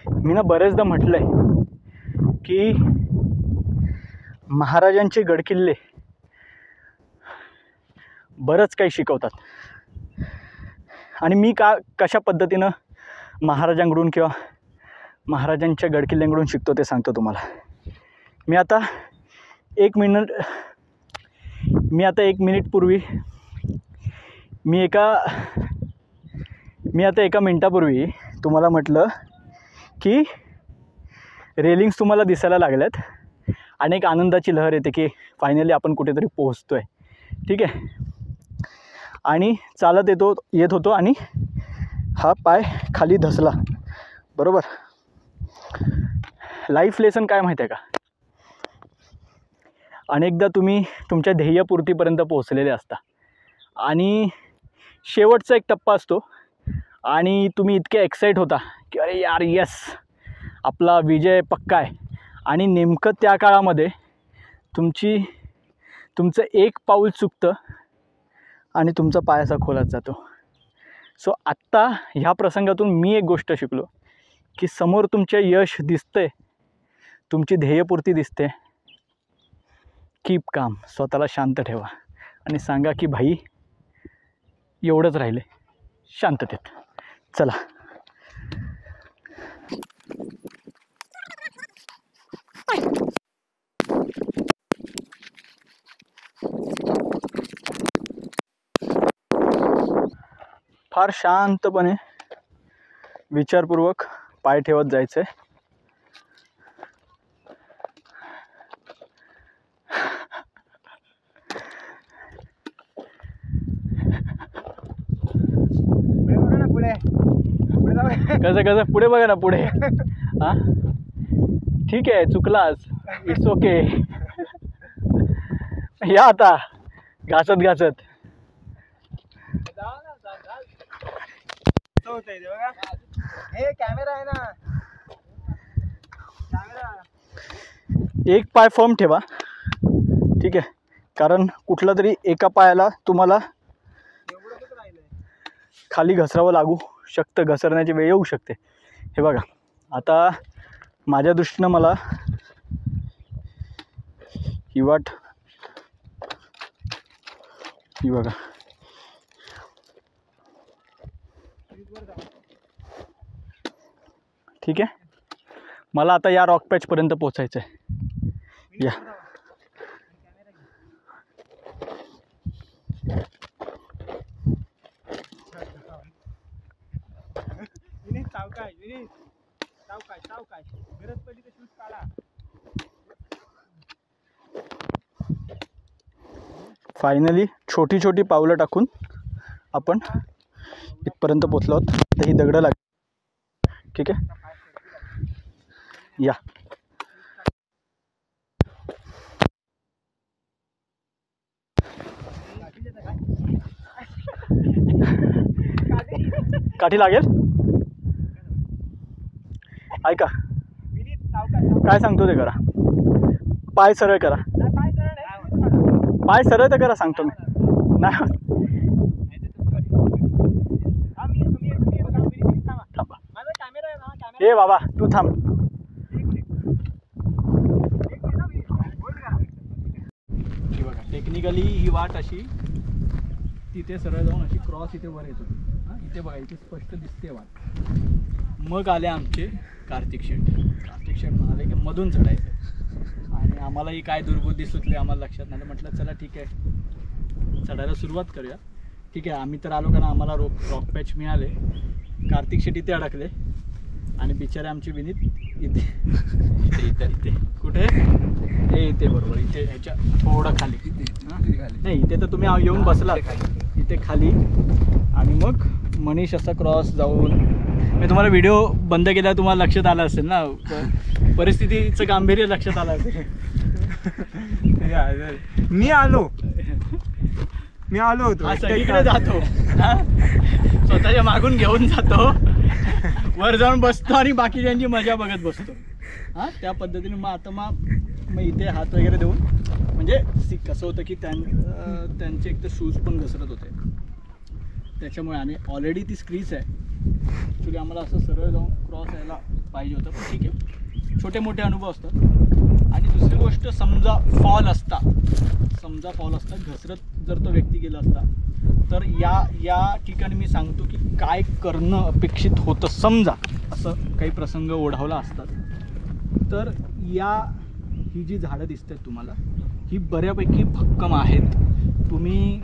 मी ना बरेचदा म्हटलं आहे की महाराजांचे गडकिल्ले बरंच काही शिकवतात आणि मी कशा पद्धतीनं महाराजांकडून किंवा महाराजांच्या गडकिल्ल्यांकडून शिकतो ते सांगतो तुम्हाला. मी आता एक मिनिट पूर्वी मी आता एका मिनटापूर्वी तुम्हाला म्हटलं की रेलिंग्स तुम्हाला दिसायला लागल्यात आणि एक आनंदाची लहर येते की फायनली आपण कुठेतरी पोहोचतो आहे. ठीक आहे. आणि चालत येत होतो आणि हा पाय खाली धसला. बरोबर. लाईफ लेसन काय माहिती आहे का, अनेकदा तुम्ही तुमच्या ध्येयपूर्तीपर्यंत पोहोचलेले असता आणि शेवटचा एक टप्पा असतो आणि तुम्ही इतके एक्साईट होता की अरे यार यस आपला विजय पक्का आहे. आणि नेमकं त्या काळामध्ये तुमचं एक पाऊल चुकतं आणि तुमचा पाय असा खोलात जातो. सो आत्ता ह्या प्रसंगातून मी एक गोष्ट शिकलो की समोर तुमचे यश दिसतंय, तुमची ध्येयपूर्ती दिसते, कीप काम. स्वतःला शांत ठेवा आणि सांगा की भाई एवढंच राहिले, शांततेत. चला. फार शांतपणे विचारपूर्वक पाय ठेवत जायचं आहे. कसं पुढे बघा ना, पुढे. हां ठीक आहे, चुकलास, इट्स ओके. या आता घासत कॅमेरा आहे ना, एक पाय फर्म ठेवा. ठीक आहे. कारण कुठला तरी एका पायाला तुम्हाला खाली घसरावं लागू शकतं, घसरण्याची वेळ येऊ शकते. हे बघा आता माझ्या दृष्टीनं मला ही वाट, ही बघा, ठीक आहे. मला आता या रॉक पॅचपर्यंत पोचायचं आहे. या फायनली छोटी छोटी पावलं टाकून आपण इथपर्यंत पोचलो आहोत. आता ही दगडं लागली. ठीक आहे. या काठी लागेल. ऐका काय सांगतो ते करा. पाय सरळ करा, पाय सरळ तर करा सांगतो मी. नाही थांबा. ए बाबा तू थांब. टेक्निकली ही वाट अशी तिथे सरळ जाऊन अशी क्रॉस इथे वर येतो. हां इथे बघा, इथे स्पष्ट दिसते वाट. मग आले आमचे कार्तिक शेठ म्हणाले की मधून चढायचं आणि आम्हालाही काय दुर्बुद्धी सुचली आम्हाला लक्षात नाही. म्हटलं चला ठीक आहे चढायला सुरुवात करूया. ठीक आहे. आम्ही तर आलो कारण आम्हाला रॉक पॅच मिळाले. कार्तिक शेठ इथे अडकले आणि बिचारे आमचे विनीत इथे इथे कुठे हे इथे बरोबर इथे ह्याच्या थोडं खाली. नाही इथे तर तुम्ही येऊन बसला इथे खाली. आणि मग मनीष असा क्रॉस जाऊन, मी तुम्हाला व्हिडिओ बंद केल्यावर तुम्हाला लक्षात आलं असेल ना, परिस्थितीचं गांभीर्य लक्षात आलं असेल. मी आलो होतो सगळीकडे जातो, स्वतःच्या मागून घेऊन जातो, वर जाऊन बसतो आणि बाकीच्यांची मजा बघत बसतो. हां त्या पद्धतीने मग आता मग इथे हात वगैरे देऊन, म्हणजे कसं होतं की त्यांचे एक तर शूज पण घसरत होते त्याच्यामुळे. आणि ऑलरेडी ती स्क्रीज आहे ॲक्च्युली. आम्हाला असं सरळ जाऊन क्रॉस यायला पाहिजे होतं, पण ठीक आहे, छोटे मोठे अनुभव असतात. आणि दुसरी गोष्ट, समजा फॉल असता घसरत जर तो व्यक्ती गेला असता, तर या ठिकाणी मी सांगतो की काय करणं अपेक्षित होतं. समजा असं काही प्रसंग ओढावला असतात, तर ही जी झाडं दिसतात तुम्हाला, ही बऱ्यापैकी भक्कम आहेत. तुम्ही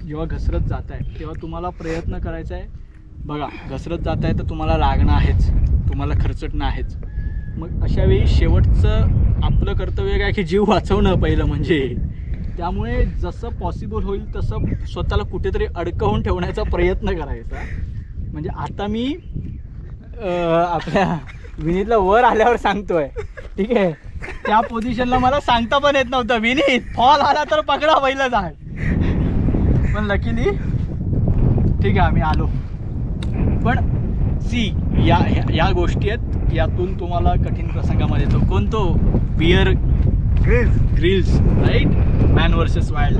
जेव्हा घसरत जाताय तेव्हा तुम्हाला प्रयत्न करायचा आहे. बघा, घसरत जाताय तर तुम्हाला लागणं आहेच, तुम्हाला खरचटणं आहेच. मग अशावेळी शेवटचं आपलं कर्तव्य काय की जीव वाचवणं पहिलं म्हणजे. त्यामुळे जसं पॉसिबल होईल तसं स्वतःला कुठेतरी अडकवून ठेवण्याचा प्रयत्न करायचा. म्हणजे आता मी आपल्या विनीतला वर आल्यावर सांगतोय, ठीक आहे, त्या पोझिशनला मला सांगता पण येत नव्हतं, विनीत फॉल आला तर पकडा पहिलं झाड. पण लकीली ठीक आहे, आम्ही आलो. पण या गोष्टी आहेत, यातून तुम्हाला कठीण प्रसंगामध्ये तो कोणतो Bear Grylls right, man versus wild,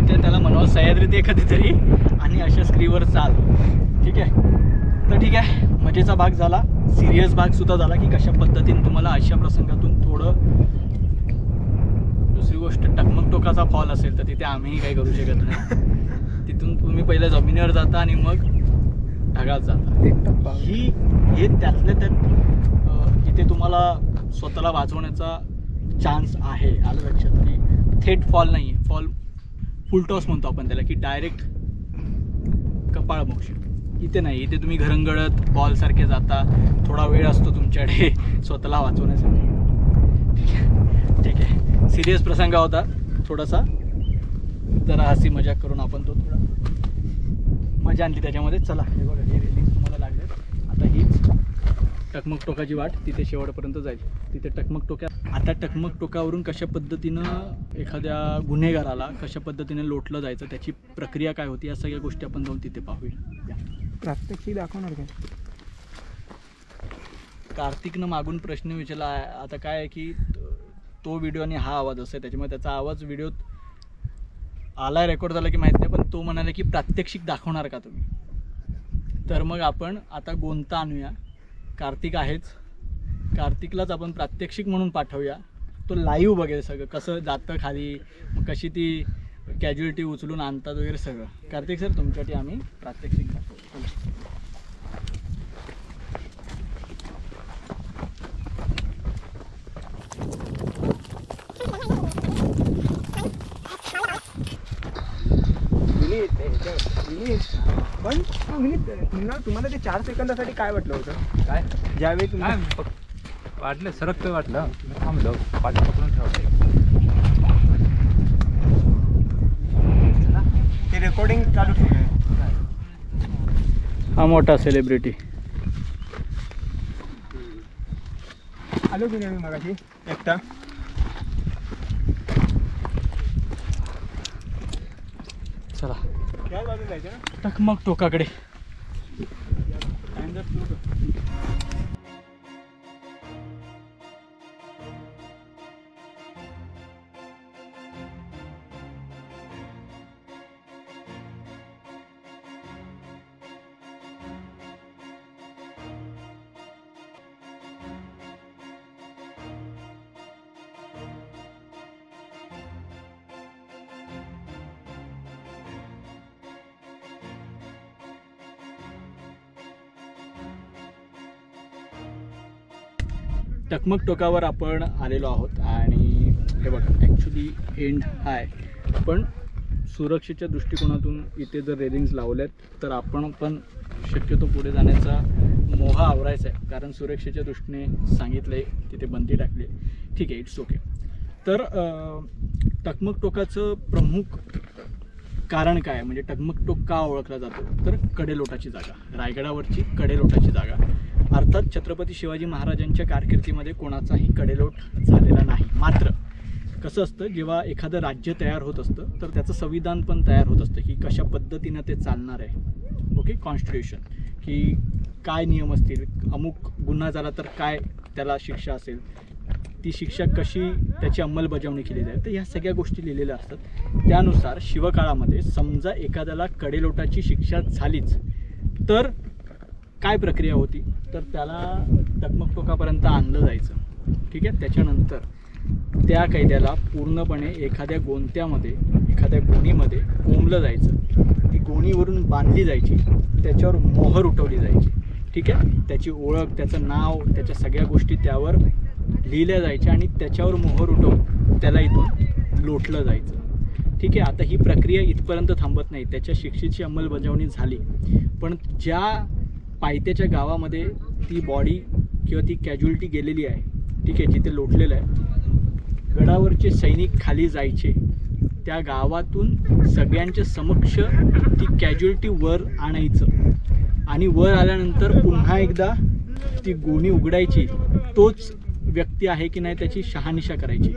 इथे त्याला म्हणावं सह्याद्री ते कधीतरी, आणि अशा स्क्रीवर चाल. ठीक आहे, तर ठीक आहे, मजेचा भाग झाला, सिरियस भाग सुद्धा झाला की कशा पद्धतीने तुम्हाला अशा प्रसंगातून थोडं. दुसरी गोष्ट, टकमक टोकाचा फॉल असेल तर तिथे आम्हीही काही करू शकत नाही. तिथून तुम्ही पहिलं जमिनीवर जाता आणि मग ढगात जाता. हे त्यातल्या त्यात इथे तुम्हाला स्वतःला वाचवण्याचा चान्स आहे. आलं लक्षात की थेट फॉल नाही आहे, फॉल फुलटॉस म्हणतो आपण त्याला, की डायरेक्ट कपाळ मोक्ष. इथे नाही, इथे तुम्ही घरंगळत बॉलसारखे जाता, थोडा वेळ असतो तुमच्याकडे स्वतःला वाचवण्यासाठी. ठीक आहे, सिरियस प्रसंग होता थोडासा, जरा हसी मजाक करून आपण तो थोडा मजा आणली त्याच्यामध्ये. चला, हे बघा, हे रेलिंग तुम्हाला लागलेत. आता हीच टकमक टोकाची वाट तिथे शेवटपर्यंत जाईल. तिथे आता टकमक टोकावरून कशा पद्धतीनं एखाद्या गुन्हेगाराला कशा पद्धतीने लोटलं जायचं, त्याची प्रक्रिया काय होती, या सगळ्या गोष्टी आपण जाऊन तिथे पाहूया. प्रात्यक्षिक दाखवणार काय? कार्तिकनं मागून प्रश्न विचारला. आता काय आहे की तो व्हिडिओ आणि हा आवाज असा आहे, त्याच्यामुळे त्याचा आवाज व्हिडिओत आला, रेकॉर्ड झाला की माहीत नाही, पण तो म्हणाला की प्रात्यक्षिक दाखवणार का तुम्ही. तर मग आपण आता गोंता आणूया. कार्तिक आहेच, कार्तिकलाच आपण प्रात्यक्षिक म्हणून पाठवूया. तो लाईव्ह बघेल सगळं, कसं जातं खाली, कशी ती कॅज्युअलिटी उचलून आणतात वगैरे सगळं. कार्तिक सर, तुमच्यासाठी आम्ही प्रात्यक्षिक दाखवतो. पण तुम्हाला ते 4 सेकंदासाठी काय वाटलं होतं? काय ज्यावेळी तुम्ही वाटलं सरकतं वाटलं, मी थांबलो, पाठी पकडून ठेवलं. ते रेकॉर्डिंग चालू ठेवलं. हा मोठा सेलिब्रिटी आलो की नाही मगाशी एकटा. चला काय बाजूला जायचं ना? टकमक टोकाकडे. टकमक टोकावर आपण आलेलो आहोत आणि हे बघा, ॲक्च्युली एंड आहे, पण सुरक्षेच्या दृष्टिकोनातून इथे जर रेलिंग्स लावल्यात तर आपण पण शक्यतो पुढे जाण्याचा मोह आवरायचा आहे, कारण सुरक्षेच्या दृष्टीने सांगितलं आहे तिथे बंदी टाकली आहे. ठीक आहे, इट्स ओके. तर टकमक टोकाचं प्रमुख कारण काय, म्हणजे टकमक टोक का ओळखला जातो, तर कडेलोटाची जागा, रायगडावरची कडेलोटाची जागा. अर्थात छत्रपती शिवाजी महाराजांच्या कारकिर्दीमध्ये कोणाचाही कडेलोट झालेला नाही. मात्र कसं असतं, जेव्हा एखादं राज्य तयार होत असतं तर त्याचं संविधान पण तयार होत असतं की कशा पद्धतीनं ते चालणार आहे. ओके, कॉन्स्टिट्यूशन, की काय नियम असतील, अमुक गुन्हा झाला तर काय त्याला शिक्षा असेल, ती शिक्षा कशी त्याची अंमलबजावणी केली जाईल, तर ह्या सगळ्या गोष्टी लिहिलेल्या असतात. त्यानुसार शिवकाळामध्ये समजा एखाद्याला कडेलोटाची शिक्षा झालीच तर काय प्रक्रिया होती, तर त्याला टकमक टोकापर्यंत आणलं जायचं. ठीक आहे. त्याच्यानंतर त्या कैद्याला पूर्णपणे एखाद्या गोंत्यामध्ये, एखाद्या गोणीमध्ये कोंबलं जायचं. ती गोणीवरून बांधली जायची, त्याच्यावर मोहर उठवली जायची. ठीक आहे. त्याची ओळख, त्याचं नाव, त्याच्या सगळ्या गोष्टी त्यावर लिहिल्या जायच्या आणि त्याच्यावर मोहर उठवून त्याला इथून लोटलं जायचं. ठीक आहे. आता ही प्रक्रिया इथपर्यंत थांबत नाही, त्याच्या शिक्षेची अंमलबजावणी झाली, पण ज्या पायथ्याच्या गावामध्ये ती बॉडी किंवा ती कॅज्युअलिटी गेलेली आहे, ठीक आहे, जिथे लोटलेलं आहे, गडावरचे सैनिक खाली जायचे, त्या गावातून सगळ्यांच्या समक्ष ती कॅज्युअलिटी वर आणायचं आणि वर आल्यानंतर पुन्हा एकदा ती गोणी उघडायची. तोच व्यक्ती आहे की नाही त्याची शहानिशा करायची,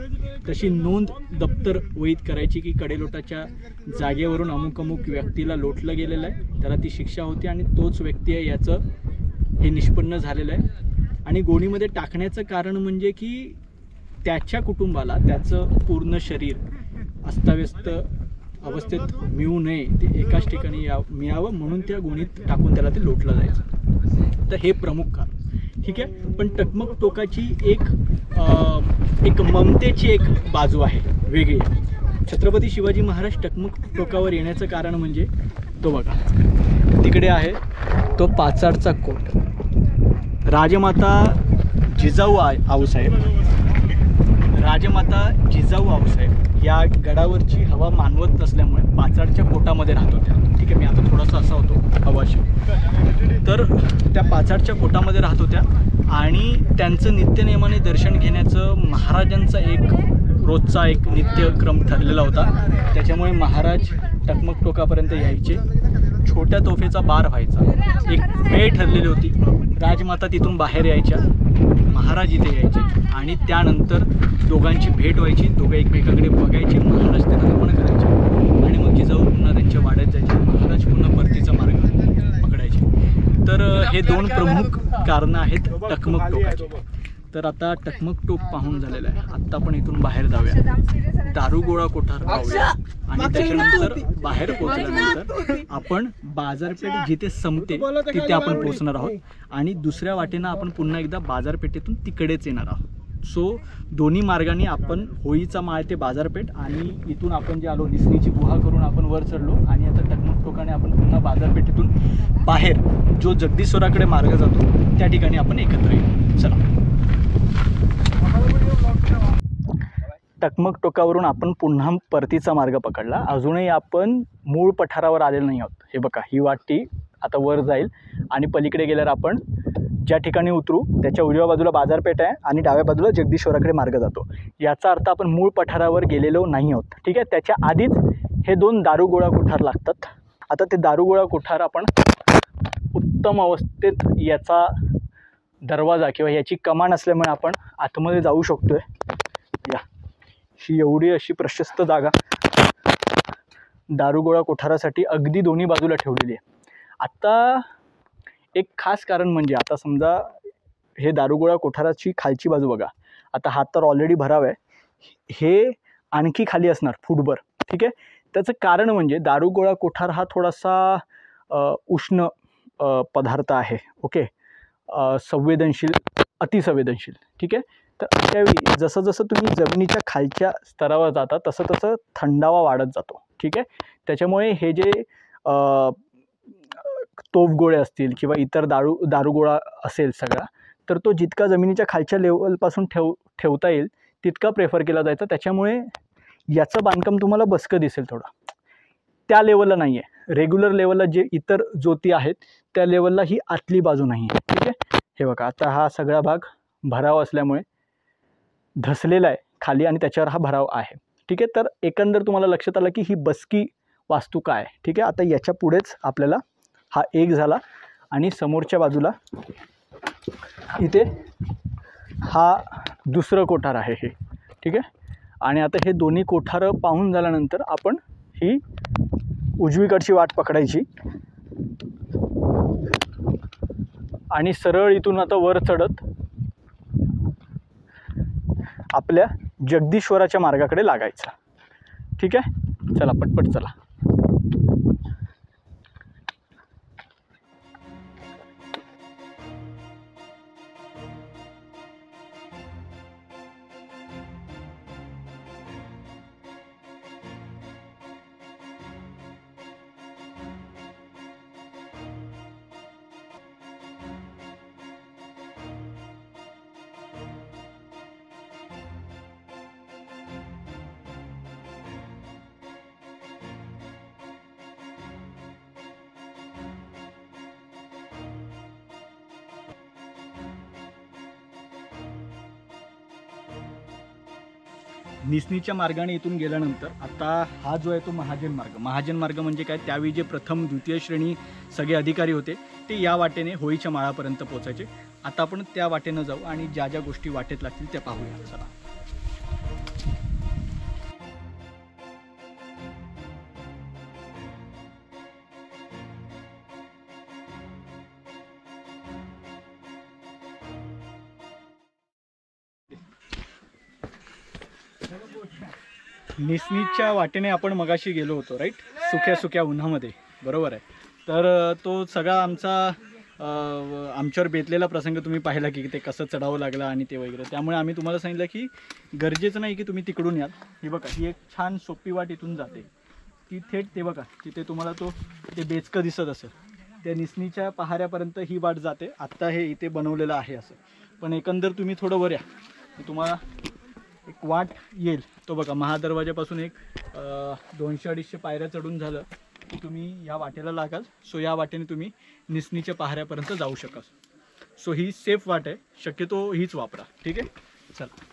तशी नोंद दप्तर वहीत करायची की कडेलोटाच्या जागेवरून अमुक अमुक व्यक्तीला लोटलं गेलेलं आहे, त्याला ती शिक्षा होती आणि तोच व्यक्ती आहे याचं हे निष्पन्न झालेलं आहे. आणि गोणीमध्ये टाकण्याचं कारण म्हणजे की त्याच्या कुटुंबाला त्याचं पूर्ण शरीर अस्ताव्यस्त अवस्थेत मिळू नये, ते एकाच ठिकाणी मिळावं म्हणून त्या गोणीत टाकून त्याला ते लोटलं जायचं. तर हे प्रमुख कारण. ठीक आहे. पण टकमक टोकाची एक ममतेची एक बाजू आहे वेगळी. छत्रपती शिवाजी महाराज टकमक टोकावर येण्याचं कारण म्हणजे तो बघा तिकडे आहे तो पाचाडचा कोट. राजमाता जिजाऊ आऊसाहेब या गडावरची हवा मानवत नसल्यामुळे पाचाडच्या कोटामध्ये राहत होत्या. ठीक आहे. मी आता थोडासा असा होतो हवाशी. तर त्या पाचाडच्या कोटामध्ये राहत होत्या आणि त्यांचं नित्यनेमाने दर्शन घेण्याचं महाराजांचा एक रोजचा एक नित्यक्रम ठरलेला होता. त्याच्यामुळे महाराज टकमक टोकापर्यंत यायचे. छोट्या तोफेचा बार व्हायचा, एक वेळ ठरलेली होती. राजमाता तिथून बाहेर यायच्या, महाराज इथे यायचे आणि त्यानंतर दोघांची भेट व्हायची. दोघं एकमेकाकडे बघायचे, महाराज त्यांना नमन करायचे आणि मग जिजाऊ पुन्हा त्यांच्या वाड्यात जायचे, महाराज पुन्हा परतीचा मार्ग पकडायचे. तर हे दोन प्रमुख कारणं आहेत टकमक टोकाची. तर आता टकमक टोक पाहून झालेलं आहे. आत्ता आपण इथून बाहेर जाऊया, दारुगोळा कोठार पाहूया आणि त्याच्यानंतर बाहेर पोहोचल्यानंतर आपण बाजारपेठ जिथे संपते तिथे आपण पोहोचणार आहोत आणि दुसऱ्या वाटेनं आपण पुन्हा एकदा बाजारपेठेतून तिकडेच येणार आहोत. सो दोन्ही मार्गाने आपण होळीचा माळ ते बाजारपेठ आणि इथून आपण जे आलो निसणीची गुहा करून आपण वर चढलो आणि आता टकमक टोकाने आपण पुन्हा बाजारपेठेतून बाहेर जो जगदीश्वराकडे मार्ग जातो त्या ठिकाणी आपण एकत्र येऊ. चला. टकमक टोकावरून आपण पुन्हा परतीचा मार्ग पकडला. अजूनही आपण मूळ पठारावर आलेलो नाही आहोत. हे बघा ही वाटी आता वर जाईल आणि पलीकडे गेल्यावर आपण ज्या ठिकाणी उतरू त्याच्या उजव्या बाजूला बाजारपेठ आहे आणि डाव्या बाजूला जगदीश्वराकडे मार्ग जातो. याचा अर्थ आपण मूळ पठारावर गेलेलो नाही आहोत. ठीक आहे. त्याच्या आधीच हे दोन दारुगोळा कोठार लागतात. आता ते दारुगोळा कोठार आपण उत्तम अवस्थेत याचा दरवाजा किंवा याची कमान असल्यामुळे आपण आतमध्ये जाऊ शकतोय. या ही एवढी अशी प्रशस्त जागा दारुगोळा कोठारासाठी अगदी दोन्ही बाजूला ठेवलेली आहे. आता एक खास कारण म्हणजे आता समजा हे दारुगोळा कोठाराची खालची बाजू बघा. आता हा तर ऑलरेडी भराव आहे, हे आणखी खाली असणार फुटभर. ठीक आहे. त्याचं कारण म्हणजे दारुगोळा कोठार हा थोडासा उष्ण पदार्थ आहे. ओके. संवेदनशील, अतिसंवेदनशील. ठीक आहे. तर अशावेळी जसं जसं तुम्ही जमिनीच्या खालच्या स्तरावर जाता तसं तसं थंडावा वाढत जातो. ठीक आहे. त्याच्यामुळे हे जे तोफगोळे असतील किंवा इतर दारुगोळा असेल सगळा, तर तो जितका जमिनीच्या खालच्या लेवलपासून ठेवता येईल तितका प्रेफर केला जायचा. त्याच्यामुळे याचं बांधकाम तुम्हाला बसकं दिसेल थोडं. त्या लेवलला नाही आहे. रेग्युलर लेवलला जे इतर ज्योती आहेत त्या लेवलला ही आतली बाजू नाही आहे. ठीक आहे. हे बघा आता हा सगळा भाग भराव असल्यामुळे धसलेला आहे खाली आणि त्याच्यावर हा भराव आहे. ठीक आहे. तर एकंदर तुम्हाला लक्षात आलं की ही बसकी वास्तू काय आहे. ठीक आहे. आता याच्या पुढेच आपल्याला हा एक झाला आणि समोरच्या बाजूला इथे हा दुसरं कोठार आहे हे. ठीक आहे. आणि आता हे दोन्ही कोठारं पाहून झाल्यानंतर आपण ही उजवीकडची वाट पकडायची आणि सरळ इथून आता वर चढत आपल्या जगदीश्वराच्या मार्गाकडे लागायचं. ठीक आहे. चला पटपट चला. निसनीच्या मार्गाने इथून गेल्यानंतर आता हा जो आहे तो महाजन मार्ग. महाजन मार्ग म्हणजे काय, त्यावेळी जे प्रथम द्वितीय श्रेणी सगळे अधिकारी होते ते या वाटेने होळीच्या माळापर्यंत पोचायचे. आता आपण त्या वाटेनं जाऊ आणि ज्या ज्या गोष्टी वाटेत लागतील त्या पाहूया. चला. निसनीच्या वाटेने आपण मगाशी गेलो होतो, राईट, सुक्या सुक्या उन्हामध्ये, बरोबर आहे. तर तो सगळा आमच्यावर बेतलेला प्रसंग तुम्ही पाहिला की ते कसं चढावं लागलं आणि ते वगैरे. त्यामुळे आम्ही तुम्हाला सांगितलं की गरजेचं नाही की तुम्ही तिकडून याल. ही बघा, ही एक छान सोपी वाट इथून जाते, ती थेट ते बघा तिथे तुम्हाला ते बेचकं दिसत असेल, त्या निसनीच्या पहाऱ्यापर्यंत ही वाट जाते. आत्ता हे इथे बनवलेलं आहे असं, पण एकंदर तुम्ही थोडं वर या, तुम्हाला एक वाट येईल. तो बघा, महादरवाजापासून एक 200-250 पायऱ्या चढून झालं की तुम्ही या वाटेला लागाल. सो या वाटेने तुम्ही निसनीच्या पहाऱ्यापर्यंत जाऊ शकाल. सो ही सेफ वाट आहे, शक्यतो हीच वापरा. ठीक आहे, चला.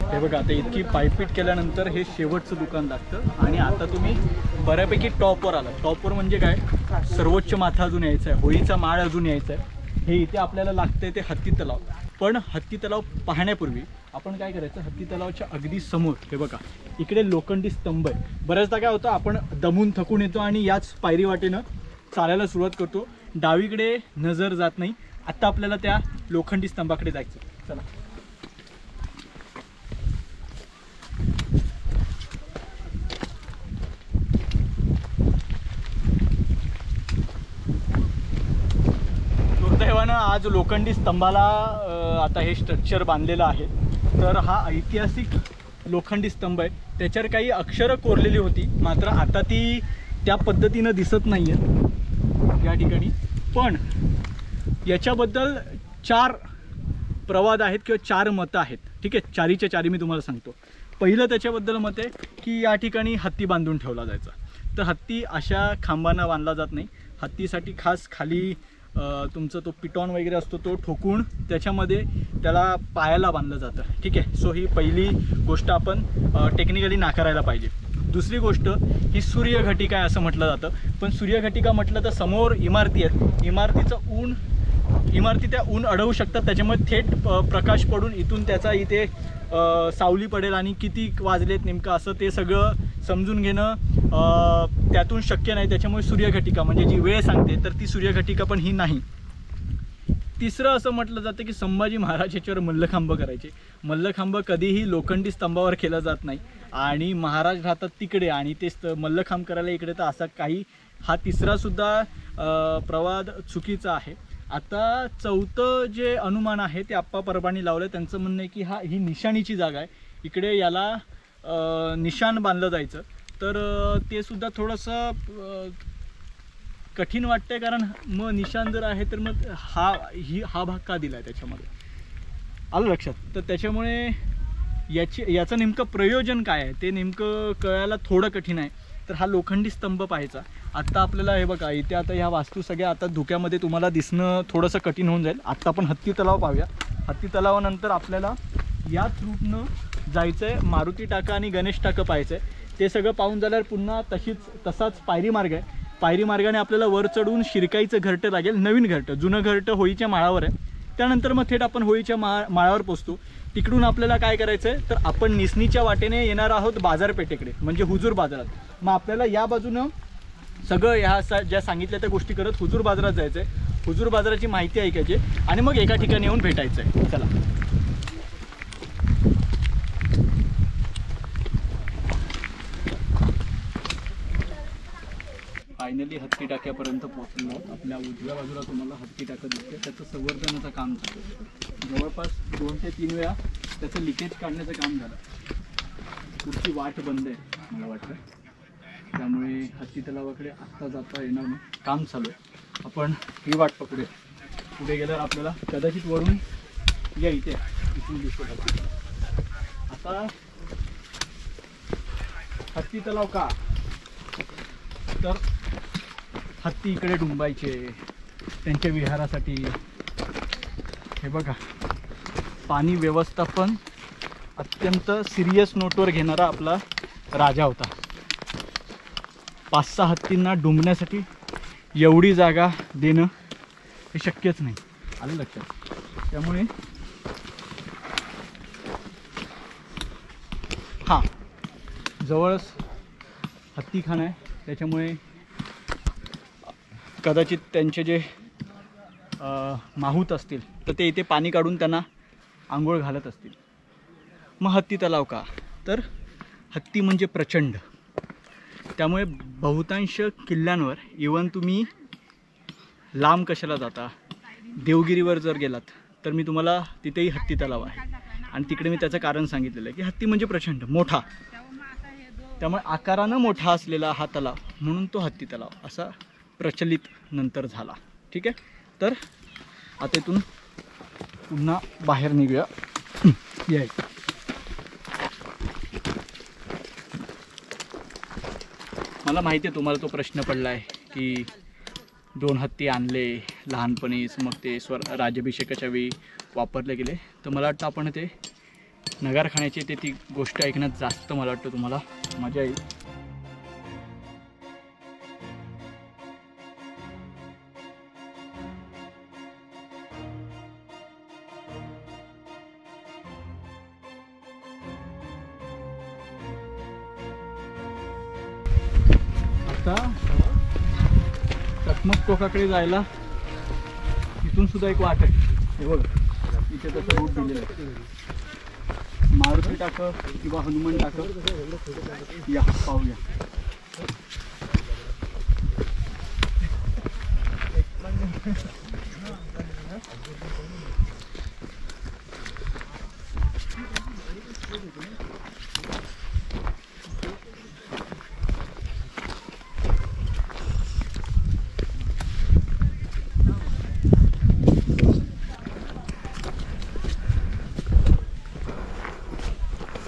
हे बघा, आता इतकी पायपीट केल्यानंतर हे शेवटचं दुकान लागतं आणि आता तुम्ही बऱ्यापैकी टॉपवर आला. टॉपवर म्हणजे काय, सर्वोच्च माथा अजून यायचा आहे, होळीचा माळ अजून यायचा आहे. हे इथे आपल्याला लागतंय ते हत्ती तलाव. पण हत्ती तलाव पाहण्यापूर्वी आपण काय करायचं, हत्ती तलावाच्या अगदी समोर हे बघा इकडे लोखंडी स्तंभ आहे. बऱ्याचदा काय होतं, आपण दमून थकून येतो आणि याच पायरी वाटेनं चालायला सुरुवात करतो, डावीकडे नजर जात नाही. आत्ता आपल्याला त्या लोखंडी स्तंभाकडे जायचं. चला. दुर्दैवानं आज लोखंडी स्तंभाला आता हे स्ट्रक्चर बांधलेलं आहे. तर हा ऐतिहासिक लोखंडी स्तंभ आहे, त्याच्यावर काही अक्षरं कोरलेली होती, मात्र आता ती त्या पद्धतीनं दिसत नाही आहे या ठिकाणी. पण याच्याबद्दल 4 प्रवाद आहेत किंवा 4 मतं आहेत. ठीक आहे, 4च्या 4 मी तुम्हाला सांगतो. पहिलं त्याच्याबद्दल मत आहे की या ठिकाणी हत्ती बांधून ठेवला जायचा. तर हत्ती अशा खांबांना बांधला जात नाही. हत्तीसाठी खास खाली तुमचा तो पिटॉन वगैरे असतो तो ठोकून त्याच्यामध्ये त्याला पायाला बांधलं जातं. ठीक आहे, सो ही पहिली गोष्ट आपण टेक्निकली नाकारायला पाहिजे. दुसरी गोष्ट, ही सूर्यघटिका आहे असं म्हटलं जातं. पण सूर्यघटिका म्हटलं तर समोर इमारती आहेत, इमारती त्या ऊन अडवू शकतात, त्याच्यामुळे थेट प्रकाश पडून इथून त्याचा इथे सावली पडेल आणि किती वाजलेत नेमकं असं ते सगळं समजून घेणं त्यातून शक्य नाही. त्याच्यामुळे सूर्यघटिका म्हणजे जी वेळ सांगते तर ती सूर्यघटिका पण ही नाही. तिसरं असं म्हटलं जातं की संभाजी महाराज याच्यावर मल्लखांब करायचे. मल्लखांब कधीही लोखंडी स्तंभावर केला जात नाही आणि महाराज राहतात तिकडे आणि ते मल्लखांब करायला इकडे, तर असा काही हा तिसरासुद्धा प्रवाद चुकीचा आहे. आता चौथं जे अनुमान आहे ते आप्पा परबाणी लावलं. त्यांचं म्हणणं आहे की ही निशाणीची जागा आहे, इकडे याला निशाण बांधलं जायचं. तर ते सुद्धा थोडंसं कठीण वाटतंय, कारण मग निशाण जर आहे तर मग हा भाग का दिला आहे त्याच्यामध्ये, आलं लक्षात. तर त्याच्यामुळे याचं नेमकं प्रयोजन काय आहे ते नेमकं कळायला थोडं कठीण आहे. तर हा लोखंडी स्तंभ पाहायचा. आत्ता आपल्याला हे बघा इथे आता ह्या वास्तू सगळ्या आता धुक्यामध्ये तुम्हाला दिसणं थोडंसं कठीण होऊन जाईल. आत्ता आपण हत्ती तलाव पाहूया. हत्ती तलावानंतर आपल्याला याच रूटनं जायचं आहे, मारुती टाका आणि गणेश टाका पाहायचं आहे. ते सगळं पाहून झाल्यावर पुन्हा तसाच पायरी मार्ग आहे. पायरी मार्गाने आपल्याला वर चढून शिरकाईचं घरटं लागेल, नवीन घरटं. जुनं घरटं होळीच्या माळावर आहे. त्यानंतर मग थेट आपण होळीच्या माळावर पोचतो. तिकडून आपल्याला काय करायचं आहे, तर आपण निसनीच्या वाटेने येणार आहोत बाजारपेठेकडे, म्हणजे हुजूर बाजारात. मग आपल्याला या बाजूनं सगळं ह्या ज्या सांगितल्या त्या गोष्टी करत हुजूर बाजारात जायचं आहे. हुजूर बाजाराची माहिती ऐकायची आणि मग एका ठिकाणी येऊन भेटायचं आहे. चला. फायनली हत्ती टाक्यापर्यंत पोहोचलो आहोत. आपल्या उजव्या बाजूला तुम्हाला हत्ती टाकं दिसते. त्याचं संवर्धनाचं काम झालं. जवळपास 2 ते 3 वेळा त्याचं लिकेज काढण्याचं काम झालं. पुढची वाट बंद आहे मला वाटतं, त्यामुळे हत्ती तलावाकडे आत्ता जाता येणार नाही. काम चालू आहे. आपण ही वाट पकडूया. पुढे गेल्यावर आपल्याला कदाचित वरून या इथे इथून दिसतो हत्ती तलाव. आता हत्ती तलाव का, तर हत्ती इकडे डुंबायचे त्यांच्या विहारासाठी. हे बघा, पाणी व्यवस्थापन अत्यंत सिरियस नोटवर घेणारा आपला राजा होता. 5-6 हत्तींना डुंबण्यासाठी एवढी जागा देणं हे शक्यच नाही. आलं लक्षात. त्यामुळे हां, जवळच हत्तीखाना आहे, त्याच्यामुळे कदाचित त्यांचे जे माहूत असतील तर ते इथे पाणी काढून त्यांना आंघोळ घालत असतील. मग हत्ती तलाव का, तर हत्ती म्हणजे प्रचंड. त्यामुळे बहुतांश किल्ल्यांवर, इवन तुम्ही लांब कशाला जाता, देवगिरीवर जर गेलात तर मी तुम्हाला तिथेही हत्ती तलाव आहे. आणि तिकडे मी त्याचं कारण सांगितलेलं आहे की हत्ती म्हणजे प्रचंड मोठा. त्यामुळे आकारानं मोठा असलेला हा तलाव म्हणून तो हत्ती तलाव असा प्रचलित नंतर झाला. ठीक आहे, तर आता इथून पुन्हा बाहेर निघूया. यायचं मला माहिती आहे तुम्हाला तो प्रश्न पडला आहे की 2 हत्ती आणले लहानपणीच, मग ते राज्याभिषेकाच्या वेळी वापरले गेले. तर मला वाटतं आपण ते नगारखान्याची ती गोष्ट ऐकण्यात जास्त मला वाटतं तुम्हाला मजा येईल. आता चकमक टोकाकडे जायला इथून सुद्धा एक वाट आहे. हे बघ, इथे तसं रूट दिलेलं आहे. मारुती टाकं किंवा हनुमान टाकं, या पाहूया.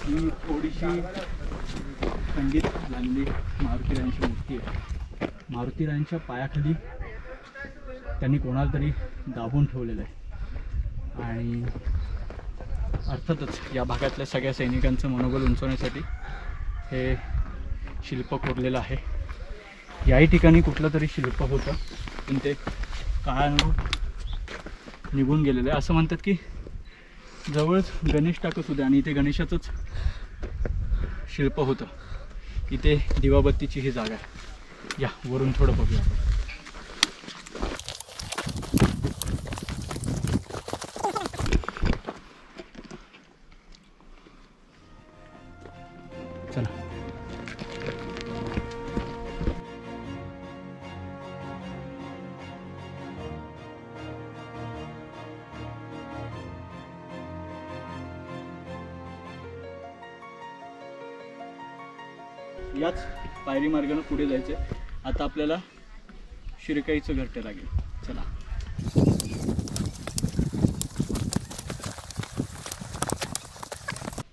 ही थोडीशी खंडित झालेली मारुतीरायांची मूर्ती आहे. मारुतीरायांच्या पायाखाली त्यांनी कोणाला तरी दाबून ठेवलेलं आहे. आणि अर्थातच या भागातल्या सगळ्या सैनिकांचं मनोबल उंचवण्यासाठी हे शिल्प कोरलेलं आहे. याही ठिकाणी कुठलं तरी शिल्प होतं, पण ते काळानं निघून गेलेलं आहे. असं म्हणतात की जवळच गणेश टाकं सुद्धा, आणि इथे गणेशाचंच शिल्प होतं. इथे दिवाबत्तीची ही जागा आहे. या वरून थोडं बघूया आपण. चला, याच पायरी मार्गाने पुढे जायचं. आता आपल्याला शिरकाईचं घरटं लागेल. चला,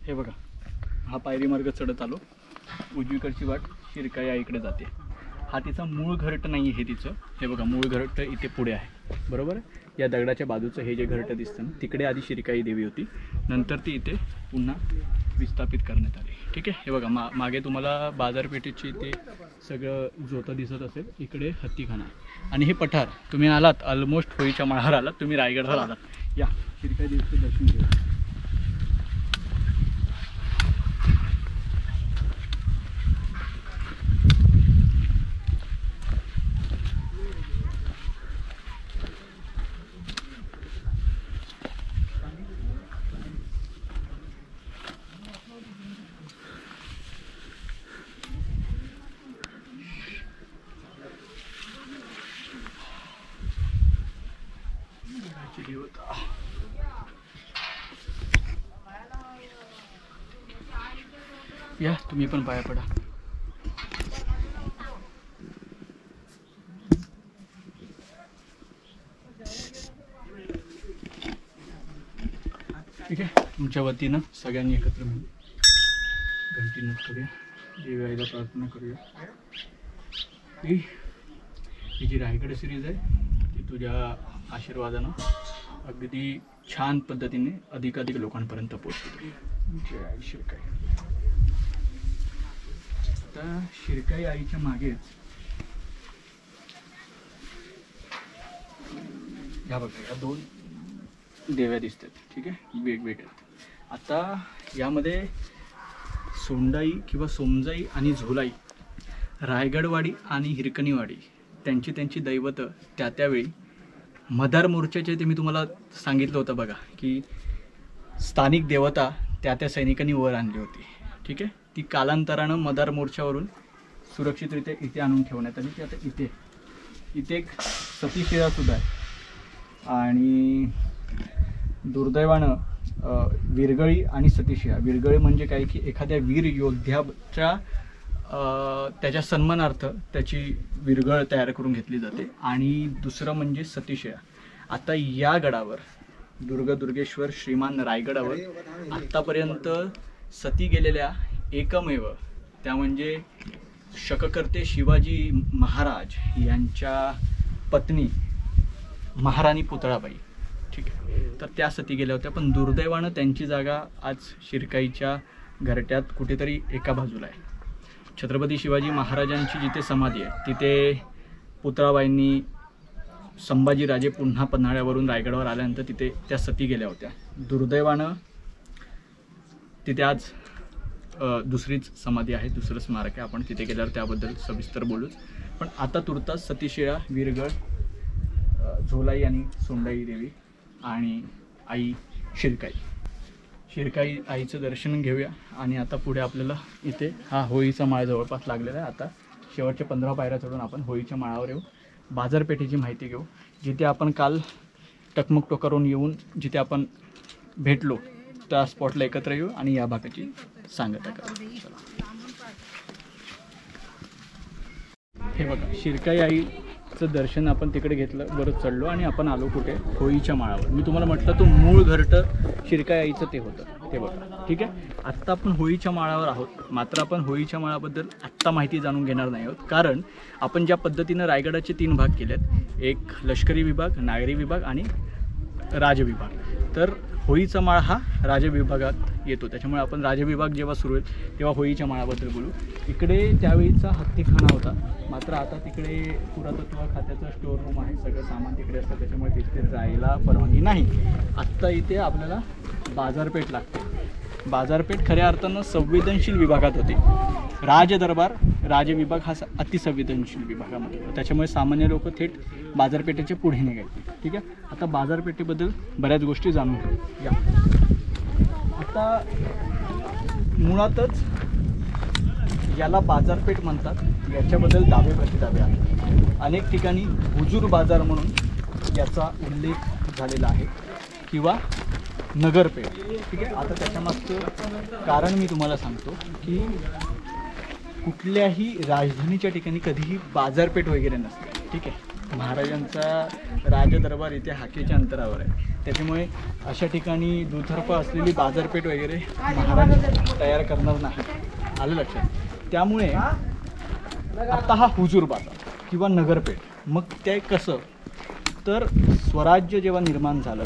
हे बघा, हा पायरी मार्ग चढत आलो. उजवीकडची वाट शिरकाई आईकडे जाते. हा तिचा मूळ घरटं नाही आहे तिचं. हे बघा, मूळ घरटं इथे पुढे आहे, बरोबर. या दगडाच्या बाजूचं हे जे घरटं दिसतं ना, तिकडे आधी शिरकाई देवी होती. नंतर ती इथे पुन्हा विस्थापित करण्यात आली. ठीक आहे, हे बघा, मागे तुम्हाला बाजारपेठेची ते सगळं जोतं दिसत असेल. इकडे हत्तीखाना आणि हे पठार. तुम्ही आलात ऑलमोस्ट होळीच्या माळावर आलात, तुम्ही रायगडवर आलात. या शिरकाई देवीचं दर्शन घेऊया. देवता. या तुम्ही पण पाया पडा. ठीक आहे, तुमच्या वतीनं सगळ्यांनी एकत्र मिळून घंटी नट करूया, देवी आईला प्रार्थना करूया. ही जी रायगड सिरीज आहे ती तुझ्या आशीर्वादानं अगदी छान पद्धतीने अधिकाधिक लोकांपर्यंत पोहोचते. जय आई शिरकाई. आता शिरकाई आईच्या मागेच ह्या बघा, या 2 देव्या दिसतात. ठीक आहे, वेगवेगळ्या. आता यामध्ये सोंडाई किंवा सोमजाई आणि झोलाई, रायगडवाडी आणि हिरकणीवाडी त्यांची दैवत त्यावेळी मदार मोर्चाचे ते मी तुम्हाला सांगितलं होतं बघा, की स्थानिक देवता त्या सैनिकांनी वर आणली होती. ठीक आहे, ती कालांतरानं मदार मोर्चावरून सुरक्षितरित्या इथे आणून ठेवण्यात आली. ती आता इथे एक सतीशिळा सुद्धा आहे. आणि दुर्दैवानं विरगळी आणि सतीशिळा, विरगळी म्हणजे काय की एखाद्या वीर योद्ध्याच्या त्याच्या सन्मानार्थ त्याची विरगळ तयार करून घेतली जाते. आणि दुसरं म्हणजे सतीशिळा. आता या गडावर दुर्गेश्वर श्रीमान रायगडावर आत्तापर्यंत सती गेलेल्या एकमेव त्या म्हणजे शककर्ते शिवाजी महाराज यांच्या पत्नी महाराणी पुतळाबाई. ठीक आहे, तर त्या सती गेल्या होत्या. पण दुर्दैवानं त्यांची जागा आज शिरकाईच्या घरट्यात कुठेतरी एका बाजूला आहे. छत्रपती शिवाजी महाराजांची जिथे समाधी आहे तिथे पुतळाबाईंनी संभाजीराजे पुन्हा पन्हाळ्यावरून रायगडावर आल्यानंतर तिथे त्या सती गेल्या होत्या. दुर्दैवानं तिथे आज दुसरीच समाधी आहे, दुसरं स्मारक आहे. आपण तिथे गेल्यावर त्याबद्दल सविस्तर बोलूच. पण आता तुर्तास सतीशिळा, विरगळ, झोलाई आणि सोंडाई देवी आणि आई शिरकाई आईचं दर्शन घेऊया. आणि आता पुढे आपल्याला इथे हा होळीचा माळ जवळपास लागलेला आहे. आता शेवटच्या 15 पायऱ्या चढून आपण होळीच्या माळावर येऊ, बाजारपेठेची माहिती घेऊ, जिथे आपण काल टकमक टोकारून येऊन जिथे आपण भेटलो त्या स्पॉटला एकत्र येऊ आणि या भागाची सांगता करू. हे बघा, शिरकाई आईचं दर्शन आपण तिकडे घेतलं, बरं चढलो आणि आपण आलो कुठे, होळीच्या माळावर. मी तुम्हाला म्हटलं तो मूळ घरटं शिरकाई आईचं ते होतं, ते बघा. ठीक आहे, आत्ता आपण होळीच्या माळावर आहोत. मात्र आपण होळीच्या माळाबद्दल आत्ता माहिती जाणून घेणार नाही आहोत, कारण आपण ज्या पद्धतीनं रायगडाचे 3 भाग केलेत, एक लष्करी विभाग, नागरी विभाग आणि राजविभाग, तर होळीचा माळ हा राजविभागात येतो. त्याच्यामुळे आपण राजविभाग जेव्हा सुरू होईल तेव्हा होळीच्या माळाबद्दल बोलू. इकडे त्यावेळीचा हत्तीखाना होता, मात्र आता तिकडे पुरातत्व खात्याचं स्टोअर रूम आहे, सगळं सामान तिकडे असतं, त्याच्यामुळे तिथे जायला परवानगी नाही. आत्ता इथे आपल्याला बाजारपेठ लागते. बाजारपेठ खऱ्या अर्थानं संवेदनशील विभागात होती. राजदरबार, राजविभाग हा अतिसंवेदनशील विभागामध्ये होता, त्याच्यामुळे सामान्य लोक थेट बाजारपेठेच्या पुढे निघायचे. ठीक आहे, आता बाजारपेठेबद्दल बऱ्याच गोष्टी जाणून घेऊ या. आता मुळातच याला बाजारपेठ म्हणतात, याच्याबद्दल दावे प्रतिदावे आहेत. अनेक ठिकाणी हुजूर बाजार म्हणून याचा उल्लेख झालेला आहे किंवा नगरपेठ. ठीक आहे, आता त्याच्यामागचं कारण मी तुम्हाला सांगतो की कुठल्याही राजधानीच्या ठिकाणी कधीही बाजारपेठ वगैरे नसते. ठीक आहे, महाराजांचा राजदरबार इथे हाकेच्या अंतरावर आहे, त्याच्यामुळे अशा ठिकाणी दुतर्फा असलेली बाजारपेठ वगैरे महाराज तयार करणार नाही, आलं लक्षात. त्यामुळे आता हा हुजूर बाजार किंवा नगरपेठ, मग ते कसं, तर स्वराज्य जेव्हा निर्माण झालं,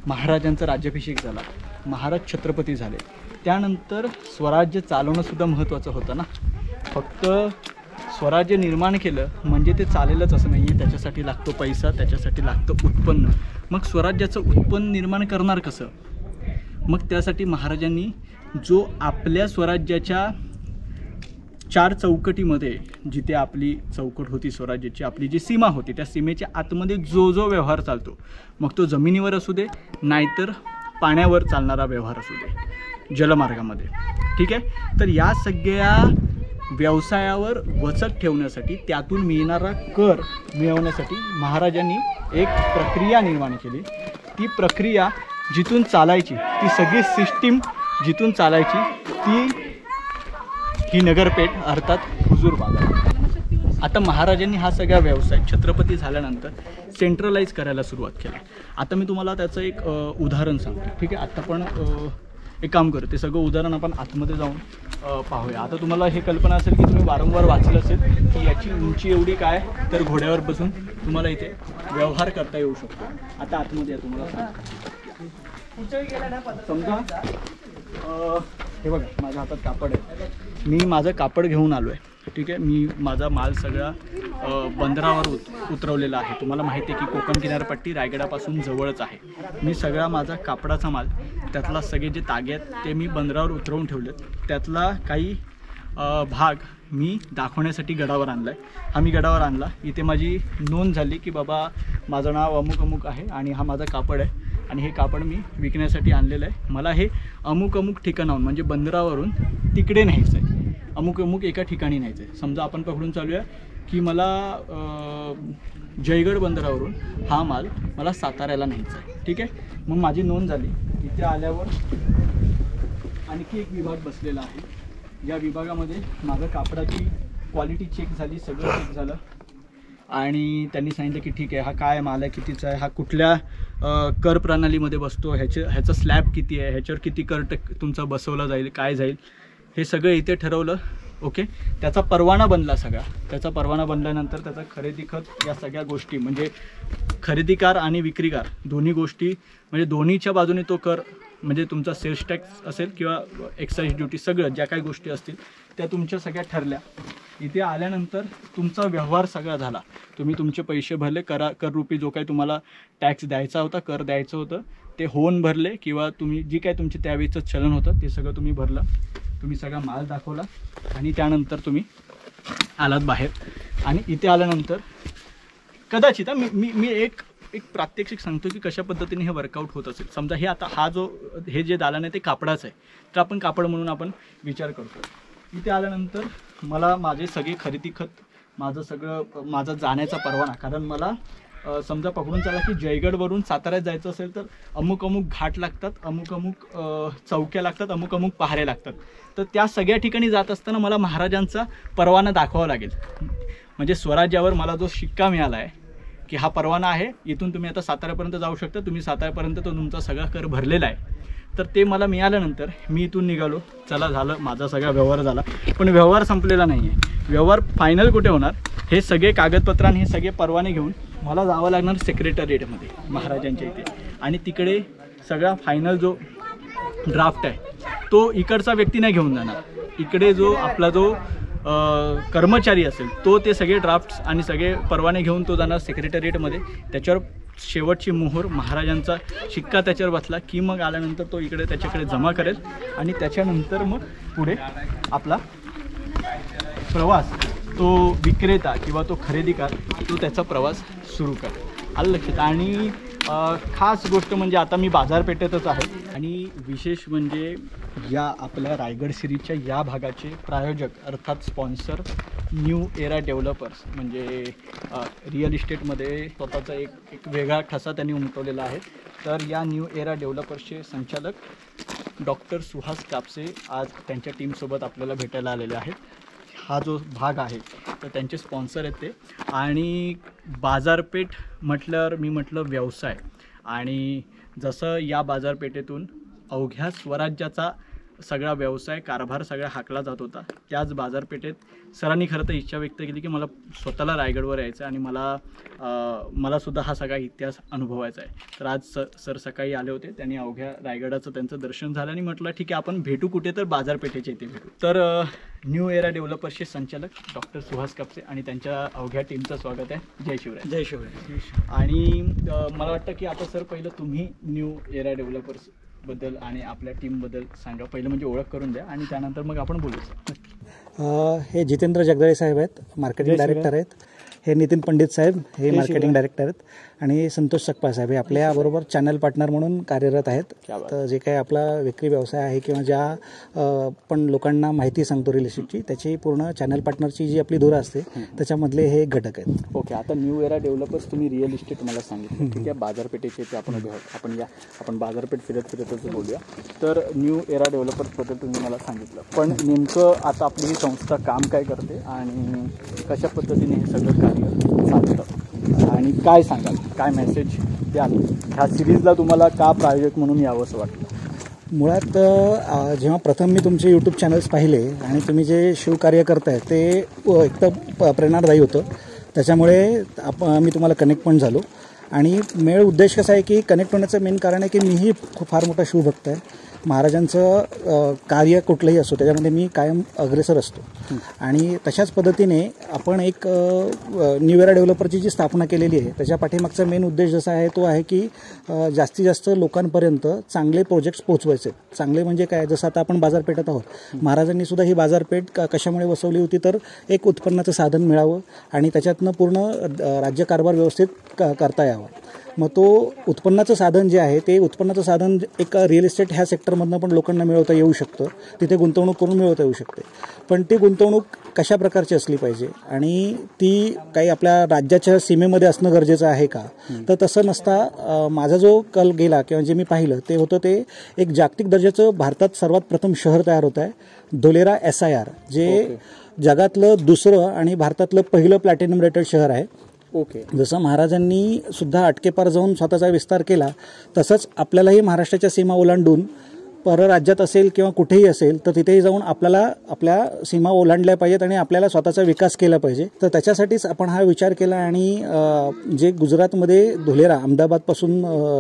महाराजांचा राज्याभिषेक झाला, महाराज छत्रपती झाले, त्यानंतर स्वराज्य चालवणंसुद्धा महत्त्वाचं होतं ना. फक्त स्वराज्य निर्माण केलं म्हणजे ते चालेलच असं नाही आहे, त्याच्यासाठी लागतो पैसा, त्याच्यासाठी लागतं उत्पन्न. मग स्वराज्याचं उत्पन्न निर्माण करणार कसं? मग त्यासाठी महाराजांनी जो आपल्या स्वराज्याच्या 4 चौकटीमध्ये, जिथे आपली चौकट होती स्वराज्याची, आपली जी सीमा होती, त्या सीमेच्या आतमध्ये जो व्यवहार चालतो, मग तो जमिनीवर असू दे नाहीतर पाण्यावर चालणारा व्यवहार असू दे, जलमार्गामध्ये. ठीक आहे, तर या सगळ्या व्यवसायावर वचक ठेवण्यासाठी, त्यातून मिळणारा कर मिळवण्यासाठी महाराजांनी एक प्रक्रिया निर्माण केली. ती प्रक्रिया जिथून चालायची, ती सगळी सिस्टीम जिथून चालायची ती ही नगरपेठ अर्थात हुजूर बाजार. आता महाराजांनी हा सगळा व्यवसाय छत्रपती झाल्यानंतर सेंट्रलाइज करायला सुरुवात केली. आता मी तुम्हाला त्याचं एक उदाहरण सांगतो, ठीक आहे. आता पण एक काम करू, ते सगळं उदाहरण आपण आतमध्ये जाऊन पाहूया. आता तुम्हाला हे कल्पना असेल की तुम्ही वारंवार वाचलं असेल की याची उंची एवढी काय, तर घोड्यावर बसून तुम्हाला इथे व्यवहार करता येऊ शकतो. आता आतमध्ये या, तुम्हाला समजा हे बघा माझ्या हातात कापड आहे, मी माझं कापड घेऊन आलो आहे, ठीक आहे. मी माझा माल सगळा बंदरावर उतरवलेला आहे. तुम्हाला माहिती आहे की कोकण किनारपट्टी रायगडापासून जवळच आहे. मी सगळा माझा कापडाचा माल, त्यातला सगळे जे तागे आहेत ते मी बंदरावर उतरवून ठेवलेत. त्यातला काही भाग मी दाखवण्यासाठी गडावर आणला आहे. हा मी गडावर आणला, इथे माझी नोंद झाली की बाबा माझं नाव अमुक अमुक आहे आणि हा माझा कापड आहे आणि हे कापड मी विकण्यासाठी आणलेलं आहे. मला हे अमुक अमुक ठिकाणाहून म्हणजे बंदरावरून तिकडे न्यायचं आहे, अमुक अमुक एका ठिकाणी न्यायचं आहे. समजा आपण पकडून चालूया की मला जयगड बंदरावरून हा माल मला साताऱ्याला न्यायचा आहे, ठीक आहे. मग माझी नोंद झाली. इथे आल्यावर आणखी एक विभाग बसलेला आहे. या विभागामध्ये माझं कापडाची क्वालिटी चेक झाली, सगळं चेक झालं आणि त्यांनी सांगितलं की ठीक आहे, हा काय माल आहे, कितीचा आहे, हा कुठल्या कर प्रणालीमध्ये बसतो, ह्याचा स्लॅब किती आहे, ह्याच्यावर किती कर तुमचा बसवला जाईल, काय जाईल, हे सगळं इथे ठरवलं. ओके, त्याचा परवाना बनला सगळा. त्याचा परवाना बनल्यानंतर त्याचा खरेदी खत या सगळ्या गोष्टी म्हणजे खरेदीकार आणि विक्रीकार दोन्ही गोष्टी म्हणजे दोन्हीच्या बाजूने तो कर म्हणजे तुमचा सेल्स टॅक्स असेल किंवा एक्साईज ड्युटी सगळं ज्या काही गोष्टी असतील त्या तुमच्या सगळ्या ठरल्या. इथे आल्यानंतर तुमचा व्यवहार सगळा झाला. तुम्ही तुमचे पैसे भरले, कर रूपी जो काही तुम्हाला टॅक्स द्यायचा होता, कर द्यायचं होतं ते होऊन भरले किंवा तुम्ही जी काय तुमचे त्यावेळीचं चलन होतं ते सगळं तुम्ही भरलं. तुम्ही सगळा माल दाखवला आणि त्यानंतर तुम्ही आलात बाहेर. आणि इथे आल्यानंतर कदाचित मी एक प्रात्यक्षिक सांगतो की कशा पद्धतीने हे वर्कआउट होत असेल. समजा हे आता हे जे दालन आहे ते कापडाचं आहे, तर आपण कापड म्हणून आपण विचार करतो. इथे आल्यानंतर मला माझे सगळे खरेदी खत, माझा जाण्याचा परवाना, कारण मला समजा पकडून चला की जयगडवरून साताऱ्यात जायचं असेल तर अमुक अमुक घाट लागतात, अमुक अमुक चौक्या लागतात, अमुक अमुक पहारे लागतात. तर त्या सगळ्या ठिकाणी जात असताना मला महाराजांचा परवाना दाखवावा लागेल. म्हणजे स्वराज्यावर मला जो शिक्का मिळाला आहे की हा परवाना आहे, इथून तुम्ही आता साताऱ्यापर्यंत जाऊ शकता, तुम्ही साताऱ्यापर्यंत तो तुमचा सगळा कर भरलेला आहे. तर ते मला मिळाल्यानंतर मी इथून निघालो. चला झालं, माझा सगळा व्यवहार झाला. पण व्यवहार संपलेला नाही आहे. व्यवहार फायनल कुठे होणार, हे सगळे कागदपत्र आणि हे सगळे परवाने घेऊन मला जावं लागणार सेक्रेटरिएटमध्ये महाराजांच्या इथे. आणि तिकडे सगळा फायनल जो ड्राफ्ट आहे तो इकडचा व्यक्ती नाही घेऊन जाणार. इकडे जो आपला जो कर्मचारी असेल तो ते सगळे ड्राफ्ट्स आणि सगळे परवाने घेऊन तो जाणार सेक्रेटरिएटमध्ये. त्याच्यावर शेवटची मोहर, महाराजांचा शिक्का त्याच्यावर बसला की मग आल्यानंतर तो इकडे त्याच्याकडे जमा करेल आणि त्याच्यानंतर मग पुढे आपला प्रवास, तो विक्रेता किंवा तो खरेदीकार तो त्याचा प्रवास सुरू करेल. आलं लक्षात. आणि खास गोष्ट म्हणजे आता मी बाजारपेठेतच आहे आणि विशेष म्हणजे या आपल्या रायगड सिरीजच्या या भागाचे प्रायोजक अर्थात स्पॉन्सर न्यू एरा डेव्हलपर्स म्हणजे रिअल इस्टेटमध्ये स्वतःचा एक वेगळा ठसा त्यांनी उमटवलेला आहे. तर या न्यू एरा डेव्हलपर्सचे संचालक डॉक्टर सुहास कापसे आज त्यांच्या टीमसोबत आपल्याला भेटायला आलेले आहेत. हा जो भाग आहे तर त्यांचे स्पॉन्सर आहेत ते. आणि बाजारपेठ म्हटल्यावर मी म्हटलं व्यवसाय, आणि जसं या बाजारपेठेतून अवघ्या स्वराज्याचा सगळा व्यवसाय कारभार सगळा हाकला जात होता, त्याच बाजारपेठेत सरांनी खरं तर इच्छा व्यक्त केली की मला स्वतःला रायगडवर यायचं आणि मला सुद्धा हा सगळा इतिहास अनुभवायचा आहे. तर आज सर सकाळी आले होते, त्यांनी अवघ्या रायगडाचं त्यांचं दर्शन झालं आणि म्हटलं ठीक आहे आपण भेटू कुठे, तर बाजारपेठेच्या इथे भेटू. तर न्यू एरा डेव्हलपर्सचे संचालक डॉक्टर सुहास कापसे आणि त्यांच्या अवघ्या टीमचं स्वागत आहे. जय शिवराय. जय शिवराय. आणि मला वाटतं की आता सर पहिलं तुम्ही न्यू एरा डेव्हलपर्स बद्दल आणि आपल्या टीमबद्दल सांगा. पहिलं म्हणजे ओळख करून द्या आणि त्यानंतर मग आपण बोलू. हे जितेंद्र जगदाळे साहेब आहेत, मार्केटिंग डायरेक्टर आहेत. हे नितीन पंडित साहेब हे मार्केटिंग डायरेक्टर आहेत आणि संतोष सकपाळ साहेब हे आपल्याबरोबर चॅनल पार्टनर म्हणून कार्यरत आहेत. तर जे काही आपला विक्री व्यवसाय आहे किंवा ज्या पण लोकांना माहिती सांगतो रिअल इस्टेटची त्याची पूर्ण चॅनल पार्टनरची जी आपली धोरण असते त्याच्यामधले हे घटक आहेत. ओके, आता न्यू एरा डेव्हलपर्स तुम्ही रिअल इस्टेट मला सांगितलं, ठीक आहे. बाजारपेठेचे ते आपण उभे आहोत, आपण बाजारपेठ फिरतच बोलूया. तर न्यू एरा डेव्हलपर्सबद्दल तुम्ही मला सांगितलं, पण नेमकं आता आपली ही संस्था काम काय करते आणि कशा पद्धतीने हे सगळं कार्य चालतं आणि काय सांगाल, काय मेसेज द्याल ह्या सिरीजला, तुम्हाला का प्रायोजक म्हणून यावंसं वाटतं? मुळात जेव्हा प्रथम मी तुमचे यूट्यूब चॅनल्स पाहिले आणि तुम्ही जे शिवकार्य करताय ते एकदम प्रेरणादायी होतं. त्याच्यामुळे मी तुम्हाला कनेक्ट पण झालो आणि मेळ उद्देश कसा आहे की कनेक्ट होण्याचं मेन कारण आहे की मीही फार मोठा शिवभक्त आहे. महाराजांचं कार्य कुठलंही असो त्याच्यामध्ये मी कायम अग्रेसर असतो आणि तशाच पद्धतीने आपण एक न्यू एरा डेव्हलपरची जी स्थापना केलेली आहे त्याच्या पाठीमागचा मेन उद्देश जसा आहे तो आहे की जास्तीत जास्त लोकांपर्यंत चांगले प्रोजेक्ट्स पोहोचवायचे. चांगले म्हणजे काय, जसं आता आपण बाजारपेठेत आहोत, महाराजांनी सुद्धा ही बाजारपेठ कशामुळे बसवली होती तर एक उत्पन्नाचं साधन मिळावं आणि त्याच्यातनं पूर्ण राज्यकारभार व्यवस्थित करता यावा. मग तो उत्पन्नाचं साधन जे आहे ते उत्पन्नाचं साधन एक रिअल इस्टेट ह्या सेक्टरमधनं पण लोकांना मिळवता येऊ शकतं, तिथे गुंतवणूक करून मिळवता येऊ शकते. पण ती गुंतवणूक कशा प्रकारची असली पाहिजे आणि ती काही आपल्या राज्याच्या सीमेमध्ये असणं गरजेचं आहे का, तर तसं नसता माझा जो कल गेला किंवा जे मी पाहिलं ते होतं ते एक जागतिक दर्जाचं भारतात सर्वात प्रथम शहर तयार होत आहे, धोलेरा SIR, जे जगातलं दुसरं आणि भारतातलं पहिलं प्लॅटिनम रेटेड शहर आहे. ओके, जसं महाराजांनी सुद्धा अटकेपार जाऊन स्वतःचा विस्तार केला तसंच आपल्यालाही महाराष्ट्राच्या सीमा ओलांडून परराज्यात असेल किंवा कुठेही असेल तर तिथेही जाऊन आपल्याला आपल्या सीमा ओलांडल्या पाहिजेत आणि आपल्याला स्वतःचा विकास केला पाहिजे. तर त्याच्यासाठीच आपण हा विचार केला आणि जे गुजरातमध्ये धोलेरा अहमदाबादपासून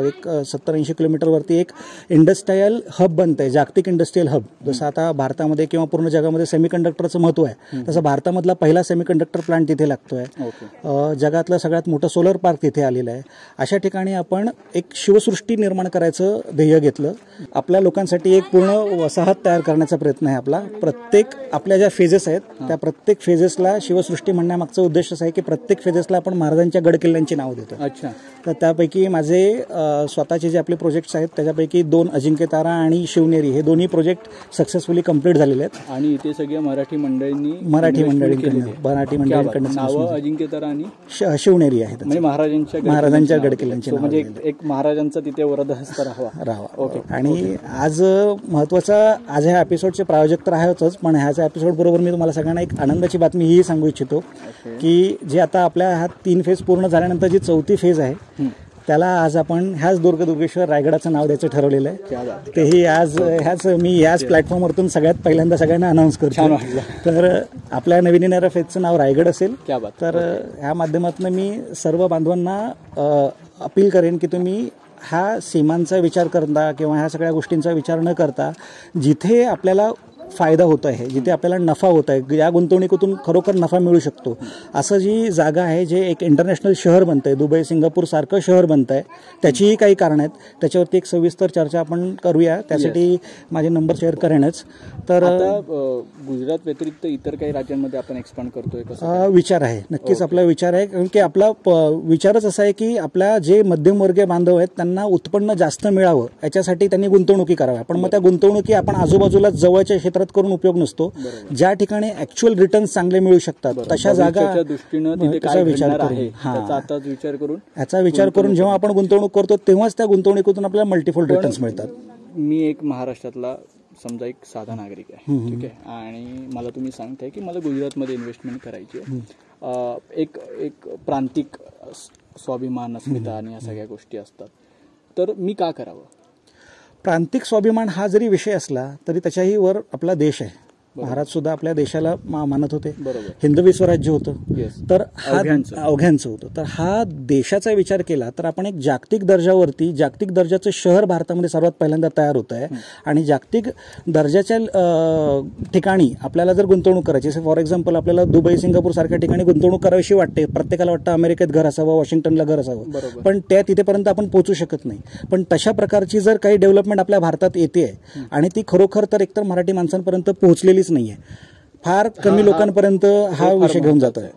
एक 70-80 किलोमीटरवरती एक इंडस्ट्रियल हब बनतं आहे, जागतिक इंडस्ट्रियल हब. जसं आता भारतामध्ये किंवा पूर्ण जगामध्ये सेमीकंडक्टरचं महत्त्व आहे तसं भारतामधला पहिला सेमीकंडक्टर प्लांट तिथे लागतो आहे. जगातलं सगळ्यात मोठं सोलर पार्क तिथे आलेलं आहे. अशा ठिकाणी आपण एक शिवसृष्टी निर्माण करायचं ध्येय घेतलं. आपल्या लोकांसाठी एक पूर्ण वसाहत तयार करण्याचा प्रयत्न आहे आपला. प्रत्येक आपल्या ज्या फेजेस आहेत त्या प्रत्येक फेजेसला शिवसृष्टी म्हणण्यामागचा उद्देश असा आहे की प्रत्येक फेजेसला आपण महाराजांच्या गडकिल्ल्यांची नाव देतो. अच्छा, तर त्यापैकी माझे स्वतःचे जे आपले प्रोजेक्ट्स आहेत त्याच्यापैकी 2 अजिंक्यतारा आणि शिवनेरी हे दोन्ही प्रोजेक्ट सक्सेसफुली कंप्लीट झालेले आहेत आणि इथे सगळ्या मराठी मंडळींकडनं अजिंक्यतारा आणि शिवनेरी आहेत, म्हणजे महाराजांच्या गडकिल्ल्यांची नाव, म्हणजे एक महाराजांचा तिथे वरदहस्त राहावा. ओके. आणि आज महत्त्वाचा, आज ह्या एपिसोडचे प्रायोजक तर आहेतच, पण ह्याच्या एपिसोड बरोबर मी तुम्हाला सगळ्यांना एक आनंदाची बातमी ही सांगू इच्छितो की जे आता आपल्या हा 3 फेज पूर्ण झाल्यानंतर जी 4थी फेज आहे त्याला आज आपण ह्याच दुर्गेश्वर रायगडाचं नाव द्यायचं ठरवलेलं आहे. तेही आज मी ह्याच प्लॅटफॉर्मवरतून सगळ्यात पहिल्यांदा सगळ्यांना अनाऊन्स करतो. तर आपल्या नवीन येणाऱ्या फेजचं नाव रायगड असेल. तर ह्या माध्यमातून मी सर्व बांधवांना अपील करेन की तुम्ही ह्या सीमांचा विचार करता किंवा ह्या सगळ्या गोष्टींचा विचार न करता जिथे आपल्याला फायदा होत आहे, जिथे आपल्याला नफा होत आहे, या गुंतवणुकीतून खरोखर नफा मिळू शकतो असं जी जागा आहे, जे एक इंटरनॅशनल शहर बनतं आहे, दुबई सिंगापूर सारखं शहर बनतं आहे, त्याचीही काही कारणं आहेत. त्याच्यावरती एक सविस्तर चर्चा आपण करूया. त्यासाठी माझे नंबर शेअर करेनच. तर गुजरात व्यतिरिक्त इतर काही राज्यांमध्ये आपण एक्सपांड करतोय कसं विचार आहे, नक्कीच आपला विचार आहे. कारण की आपला विचारच असा आहे की आपल्या जे मध्यमवर्गीय बांधव आहेत त्यांना उत्पन्न जास्त मिळावं याच्यासाठी त्यांनी गुंतवणुकी कराव्या. पण मग त्या गुंतवणुकी आपण आजूबाजूला जवळच्या क्षेत्रात करून उपयोग नसतो. ज्या ठिकाणी ऍक्च्युअल रिटर्न्स चांगले मिळू शकतात तशा जागा याचा विचार करून जेव्हा आपण गुंतवणूक करतो तेव्हाच त्या गुंतवणुकीतून आपल्याला मल्टिपल रिटर्न्स मिळतात. मी एक महाराष्ट्रातला समजा एक साधा नागरिक आहे, ठीक आहे, आणि मला तुम्ही सांगताय की मला गुजरातमध्ये इन्व्हेस्टमेंट करायची आहे. एक प्रांतिक स्वाभिमान, अस्मिता आणि या सगळ्या गोष्टी असतात, तर मी का करावं? प्रांतिक स्वाभिमान हा जरी विषय असला तरी त्याच्याही वर आपला देश आहे. महाराज सुद्धा आपल्या देशाला मानत होते. हिंदवी स्वराज्य होतं, तर हा अवघ्यांचं होतं. तर हा देशाचा विचार केला तर आपण एक जागतिक दर्जावरती, जागतिक दर्जाचं शहर भारतामध्ये सर्वात पहिल्यांदा तयार होत आहे आणि जागतिक दर्जाच्या ठिकाणी आपल्याला जर गुंतवणूक करायची, फॉर एक्झाम्पल आपल्याला दुबई सिंगापूर सारख्या ठिकाणी गुंतवणूक करावीशी वाटते, प्रत्येकाला वाटतं अमेरिकेत घर असावं, वॉशिंग्टनला घर असावं, पण त्या तिथेपर्यंत आपण पोहोचू शकत नाही. पण तशा प्रकारची जर काही डेव्हलपमेंट आपल्या भारतात येते आणि ती खरोखर तर एकतर मराठी माणसांपर्यंत पोहोचलेली नाहीये, फार कमी लोकांपर्यंत हा विषय घेऊन जात आहे.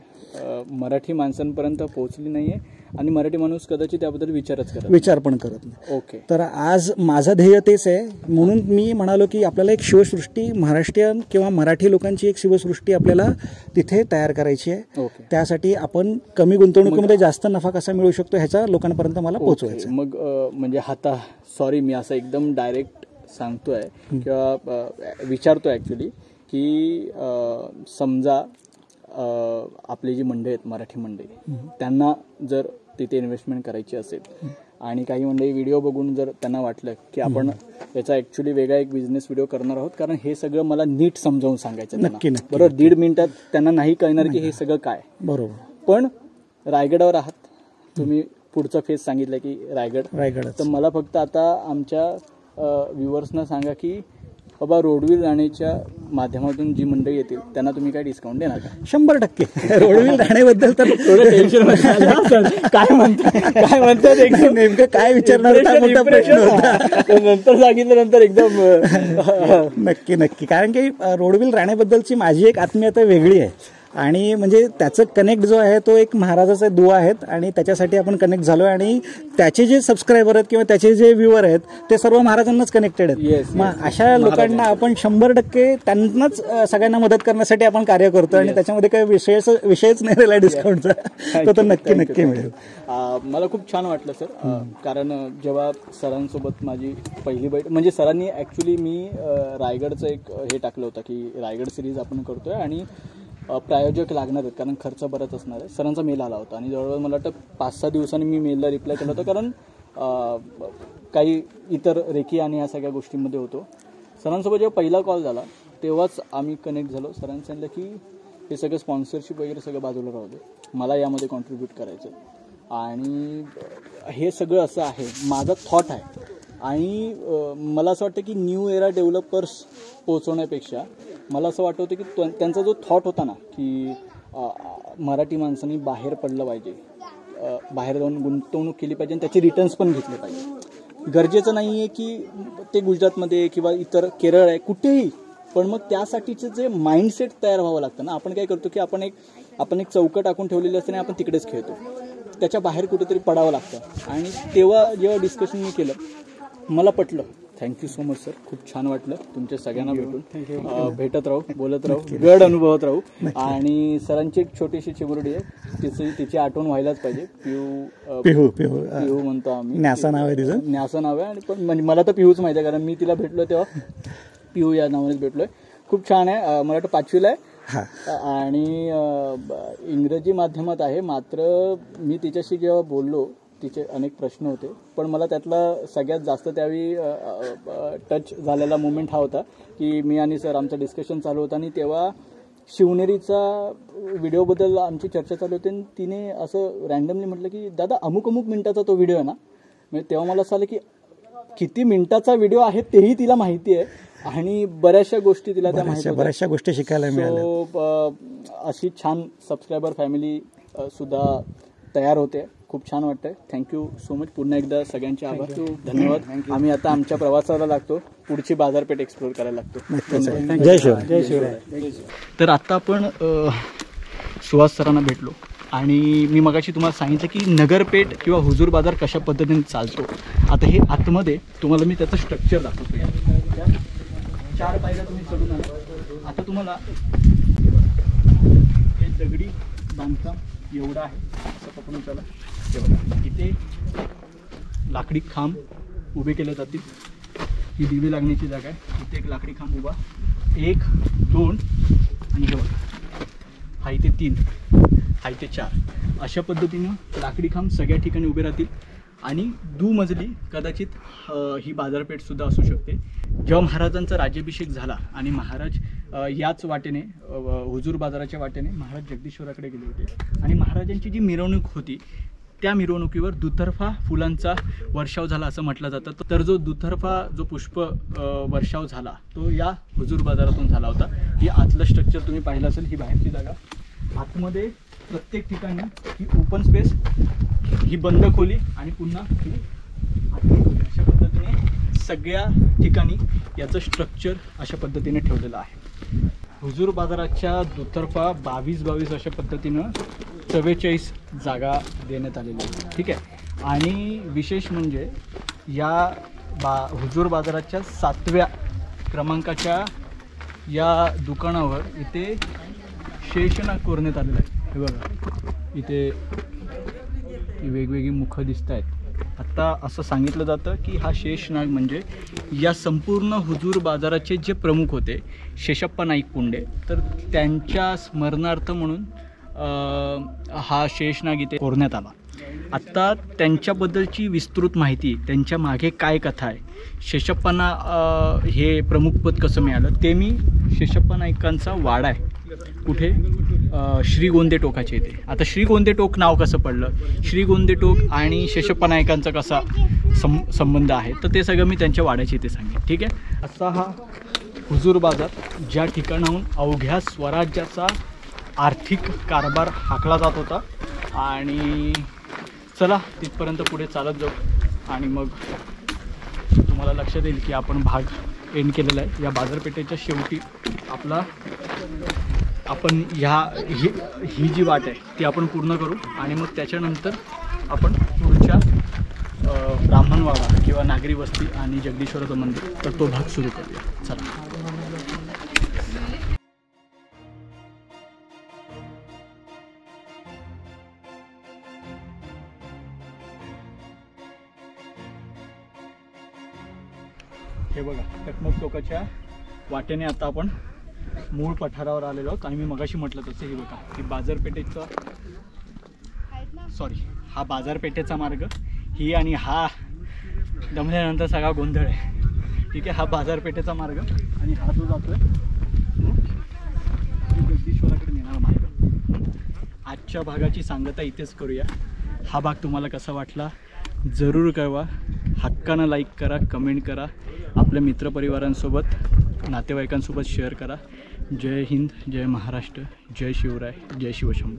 मराठी माणसांपर्यंत पोहोचली नाही आहे आणि मराठी माणूस कदाचित त्याबद्दल विचार पण करत नाही. ओके. तर आज माझं ध्येय तेच आहे, म्हणून मी म्हणालो की आपल्याला एक शिवसृष्टी, महाराष्ट्रीयन किंवा मराठी लोकांची एक शिवसृष्टी आपल्याला तिथे तयार करायची आहे. ओके. त्यासाठी आपण कमी गुंतवणुकीमध्ये जास्त नफा कसा मिळू शकतो ह्याचा लोकांपर्यंत मला पोहोचवायचं. मग म्हणजे आता सॉरी मी असं एकदम डायरेक्ट सांगतोय किंवा विचारतोय ॲक्च्युली की समजा आपली जी मंडळी आहेत, मराठी मंडळी, त्यांना जर तिथे इन्व्हेस्टमेंट करायची असेल आणि काही मंडळी व्हिडिओ बघून जर त्यांना वाटलं की आपण याचा ॲक्च्युली वेगळा एक बिझनेस व्हिडिओ करणार आहोत, कारण हे सगळं मला नीट समजावून सांगायचं नक्की. बरोबर, 1.5 मिनिटात त्यांना नाही कळणार की हे सगळं काय. बरोबर. पण रायगडावर आहात तुम्ही, पुढचा फेज सांगितलं की रायगड. तर मला फक्त आता आमच्या व्ह्युअर्सना सांगा की बाबा रोडविल राणेच्या माध्यमातून जी मंडळी येतील त्यांना तुम्ही काय डिस्काउंट देणार का? 100%. रोडविल राणेबद्दल तर थोडं टेन्शन काय म्हणतात एकदम नेमकं काय विचारणार होता, मोठा प्रश्न होता. नंतर सांगितलं नंतर एकदम नक्की. कारण की रोडविल राणेबद्दलची माझी एक आत्मीयता वेगळी आहे आणि म्हणजे त्याचं कनेक्ट जो आहे तो एक महाराजाचा दुआ आहेत आणि त्याच्यासाठी आपण कनेक्ट झालो आणि त्याचे जे सबस्क्रायबर आहेत किंवा त्याचे जे व्ह्युअर आहेत ते सर्व महाराजांनाच कनेक्टेड आहेत. मग अशा लोकांना आपण 100% त्यांनाच सगळ्यांना मदत करण्यासाठी आपण कार्य करतो आणि त्याच्यामध्ये काही विषयच नाही राहिला डिस्काउंटचा, तो तर नक्की मिळेल. मला खूप छान वाटलं सर, कारण जेव्हा सरांसोबत माझी पहिली बैठ, म्हणजे सरांनी ॲक्च्युली मी रायगडचं एक हे टाकलं होतं की रायगड सिरीज आपण करतोय आणि प्रायोजक लागणार आहेत कारण खर्च बराच असणार आहे. सरांचा मेल आला होता आणि जवळजवळ मला वाटतं 5-6 दिवसांनी मी मेलला रिप्लाय केला होता, कारण काही इतर रेकी आणि या सगळ्या गोष्टींमध्ये होतो. सरांसोबत जेव्हा पहिला कॉल झाला तेव्हाच आम्ही कनेक्ट झालो. सरांनी सांगितलं की हे सगळं स्पॉन्सरशिप वगैरे सगळं बाजूला राहू दे, मला यामध्ये कॉन्ट्रीब्यूट करायचं आणि हे सगळं असं आहे, माझा थॉट आहे. आणि मला असं वाटतं की न्यू एरा डेव्हलपर्स पोहोचवण्यापेक्षा मला असं वाटतं होतं की त्यांचा जो थॉट होता ना की मराठी माणसांनी बाहेर पडलं पाहिजे, बाहेर जाऊन गुंतवणूक केली पाहिजे आणि त्याचे रिटर्न्स पण घेतले पाहिजे. गरजेचं नाही आहे की ते गुजरातमध्ये किंवा इतर केरळ आहे कुठेही, पण मग त्यासाठीचं जे माइंडसेट तयार व्हावं लागतं ना. आपण काय करतो की आपण एक चौकट टाकून ठेवलेली असते आणि आपण तिकडेच खेळतो, त्याच्या बाहेर कुठेतरी पडावं लागतं. आणि तेव्हा जेव्हा डिस्कशन मी केलं मला पटलं. थँक्यू सो मच सर, खूप छान वाटलं तुमच्या सगळ्यांना भेटून. भेटत राहू, बोलत राहू, गड अनुभवत राहू. आणि सरांची एक छोटीशी चिमुरडी आहे, तिची आठवण व्हायलाच पाहिजे. पिहू म्हणतो आम्ही, न्यासा नाव आहे तिचं, न्यासा नाव आहे. आणि पण म्हणजे मला तर पिहूच माहिती आहे कारण मी तिला भेटलो तेव्हा पिहू या नावानेच भेटलोय. खूप छान आहे, मला वाटतं 5वीला आहे आणि इंग्रजी माध्यमात आहे. मात्र मी तिच्याशी जेव्हा बोललो तिचे अनेक प्रश्न होते, पण मला त्यातला सगळ्यात जास्त त्यावेळी टच झालेला मोमेंट हा होता की मी आणि सर आमचं डिस्कशन चालू होतं आणि तेव्हा शिवनेरीचा व्हिडिओबद्दल आमची चर्चा चालू होती आणि तिने असं रँडमली म्हटलं की दादा अमुक मिनिटाचा तो व्हिडिओ आहे ना. म्हणजे तेव्हा मला असं आलं की किती मिनिटाचा व्हिडिओ आहे तेही तिला माहिती आहे आणि बऱ्याचशा गोष्टी तिला त्या माहिती, बऱ्याचशा गोष्टी शिकायला मिळाल्या. सो अशी छान सबस्क्रायबर फॅमिली सुद्धा तयार होते. खूप छान वाटतंय. Thank you so much. पुन्हा एकदा सगळ्यांचे आभार, धन्यवाद. आम्ही आता आमच्या प्रवासाला लागतो, पुढची बाजारपेठ एक्सप्लोर करायला लागतो. जय शिवराय. तर आता आपण सुहास सरांना भेटलो आणि मी मगाशी तुम्हाला सांगितलं की नगरपेठ किंवा हुजूर बाजार कशा पद्धतीने चालतो. आता हे आतमध्ये तुम्हाला मी त्याचं स्ट्रक्चर दाखवतो. 4 पायऱ्या तुम्ही चढून आला. आता तुम्हाला हे दगडी बांधकाम एवढं आहे असं पकडून चला. इथे लाकडी खांब उभे केले जातील. ही दिवे लागण्याची जागा आहे. इथे एक लाकडी खांब उभा, 1, 2 आणि हे बघा हा इथे 3, हा इथे 4. अशा पद्धतीनं लाकडी खांब सगळ्या ठिकाणी उभे राहतील आणि दुमजली कदाचित ही बाजारपेठसुद्धा असू शकते. जेव्हा महाराजांचा राज्याभिषेक झाला आणि महाराज याच वाटेने हुजूर बाजाराच्या वाटेने महाराज जगदीश्वराकडे गेले होते आणि महाराजांची जी मिरवणूक होती त्या मिरवणुकीवर दुतर्फा फुलांचा वर्षाव झाला असं म्हटलं जातं. तर जो दुतर्फा जो पुष्प वर्षाव झाला तो या हुजूर बाजारातून झाला होता. ही आतलं स्ट्रक्चर तुम्ही पाहिलं असेल, ही बाहेरची जागा. आतमध्ये प्रत्येक ठिकाणी ही ओपन स्पेस, ही बंद खोली आणि पुन्हा ही अशा पद्धतीने सगळ्या ठिकाणी याचं स्ट्रक्चर अशा पद्धतीने ठेवलेलं आहे. हुजूर बाजाराच्या दुतर्फा 22 अशा पद्धतीनं 44 जागा देण्यात आलेल्या आहेत. ठीक आहे. आणि विशेष म्हणजे या हुजूर बाजाराच्या 7व्या क्रमांकाच्या या दुकानावर इथे शेषनाग कोरण्यात आलेलं आहे. हे बघा, इथे वेगवेगळी मुखं दिसत आहेत. आत्ता असं सांगितलं जातं की हा शेषनाग म्हणजे या संपूर्ण हुजूर बाजाराचे जे प्रमुख होते शेषप्पा नाईक पुंडे, तर त्यांच्या स्मरणार्थ म्हणून हा शेषनाग इथे कोरण्यात आला. आत्ता त्यांच्याबद्दलची विस्तृत माहिती, त्यांच्या मागे काय कथा आहे, शेषप्पांना हे प्रमुखपद कसं मिळालं, ते मी शेषप्पा नाईकांचा वाडा आहे कुठे श्रीगोंदे टोकाचे येते. आता श्रीगोंदे टोक नाव कसं पडलं, श्रीगोंदे टोक आणि शेषप्पा नाईकांचा कसा संबंध आहे, तर ते सगळं मी त्यांच्या वाड्याचे इथे सांगेन. ठीक आहे. असा हा हुजूर बाजार ज्या ठिकाणाहून अवघ्या स्वराज्याचा आर्थिक कारभार हाकला जात होता. आणि चला तिथपर्यंत पुढे चालत जाऊ आणि मग तुम्हाला लक्षात येईल की आपण भाग एंड केलेला आहे. या बाजारपेठेच्या शेवटी आपण ही जी वाट आहे ती आपण पूर्ण करू आणि मग त्याच्यानंतर आपण पुढच्या ब्राह्मणवाडा किंवा नागरी वस्ती आणि जगदीश्वराचं मंदिर, तर तो भाग सुरू करूया. चला. हे बघा, टकमक टोकाच्या वाटेने आता आपण मूळ पठारावर आलेलो आहोत. आणि मी मगाशी म्हटलं तसं हे बघा, की बाजारपेठेचा हा बाजारपेठेचा मार्ग ही आणि हा दमल्यानंतर सगळा गोंधळ आहे. ठीक आहे. हा बाजारपेठेचा मार्ग आणि हा जो जातोय जगदीश्वराकडे नेणारा मार्ग. आजच्या भागाची सांगता इथेच करूया. हा भाग तुम्हाला कसा वाटला जरूर कळवा. हक्कानं लाईक करा, कमेंट करा, आपल्या मित्रपरिवारांसोबत, नातेवाईकांसोबत शेअर करा. जय हिंद, जय महाराष्ट्र, जय शिवराय, जय शिवशंभू.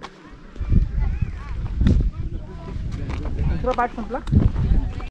दुसरा पाठ संपला.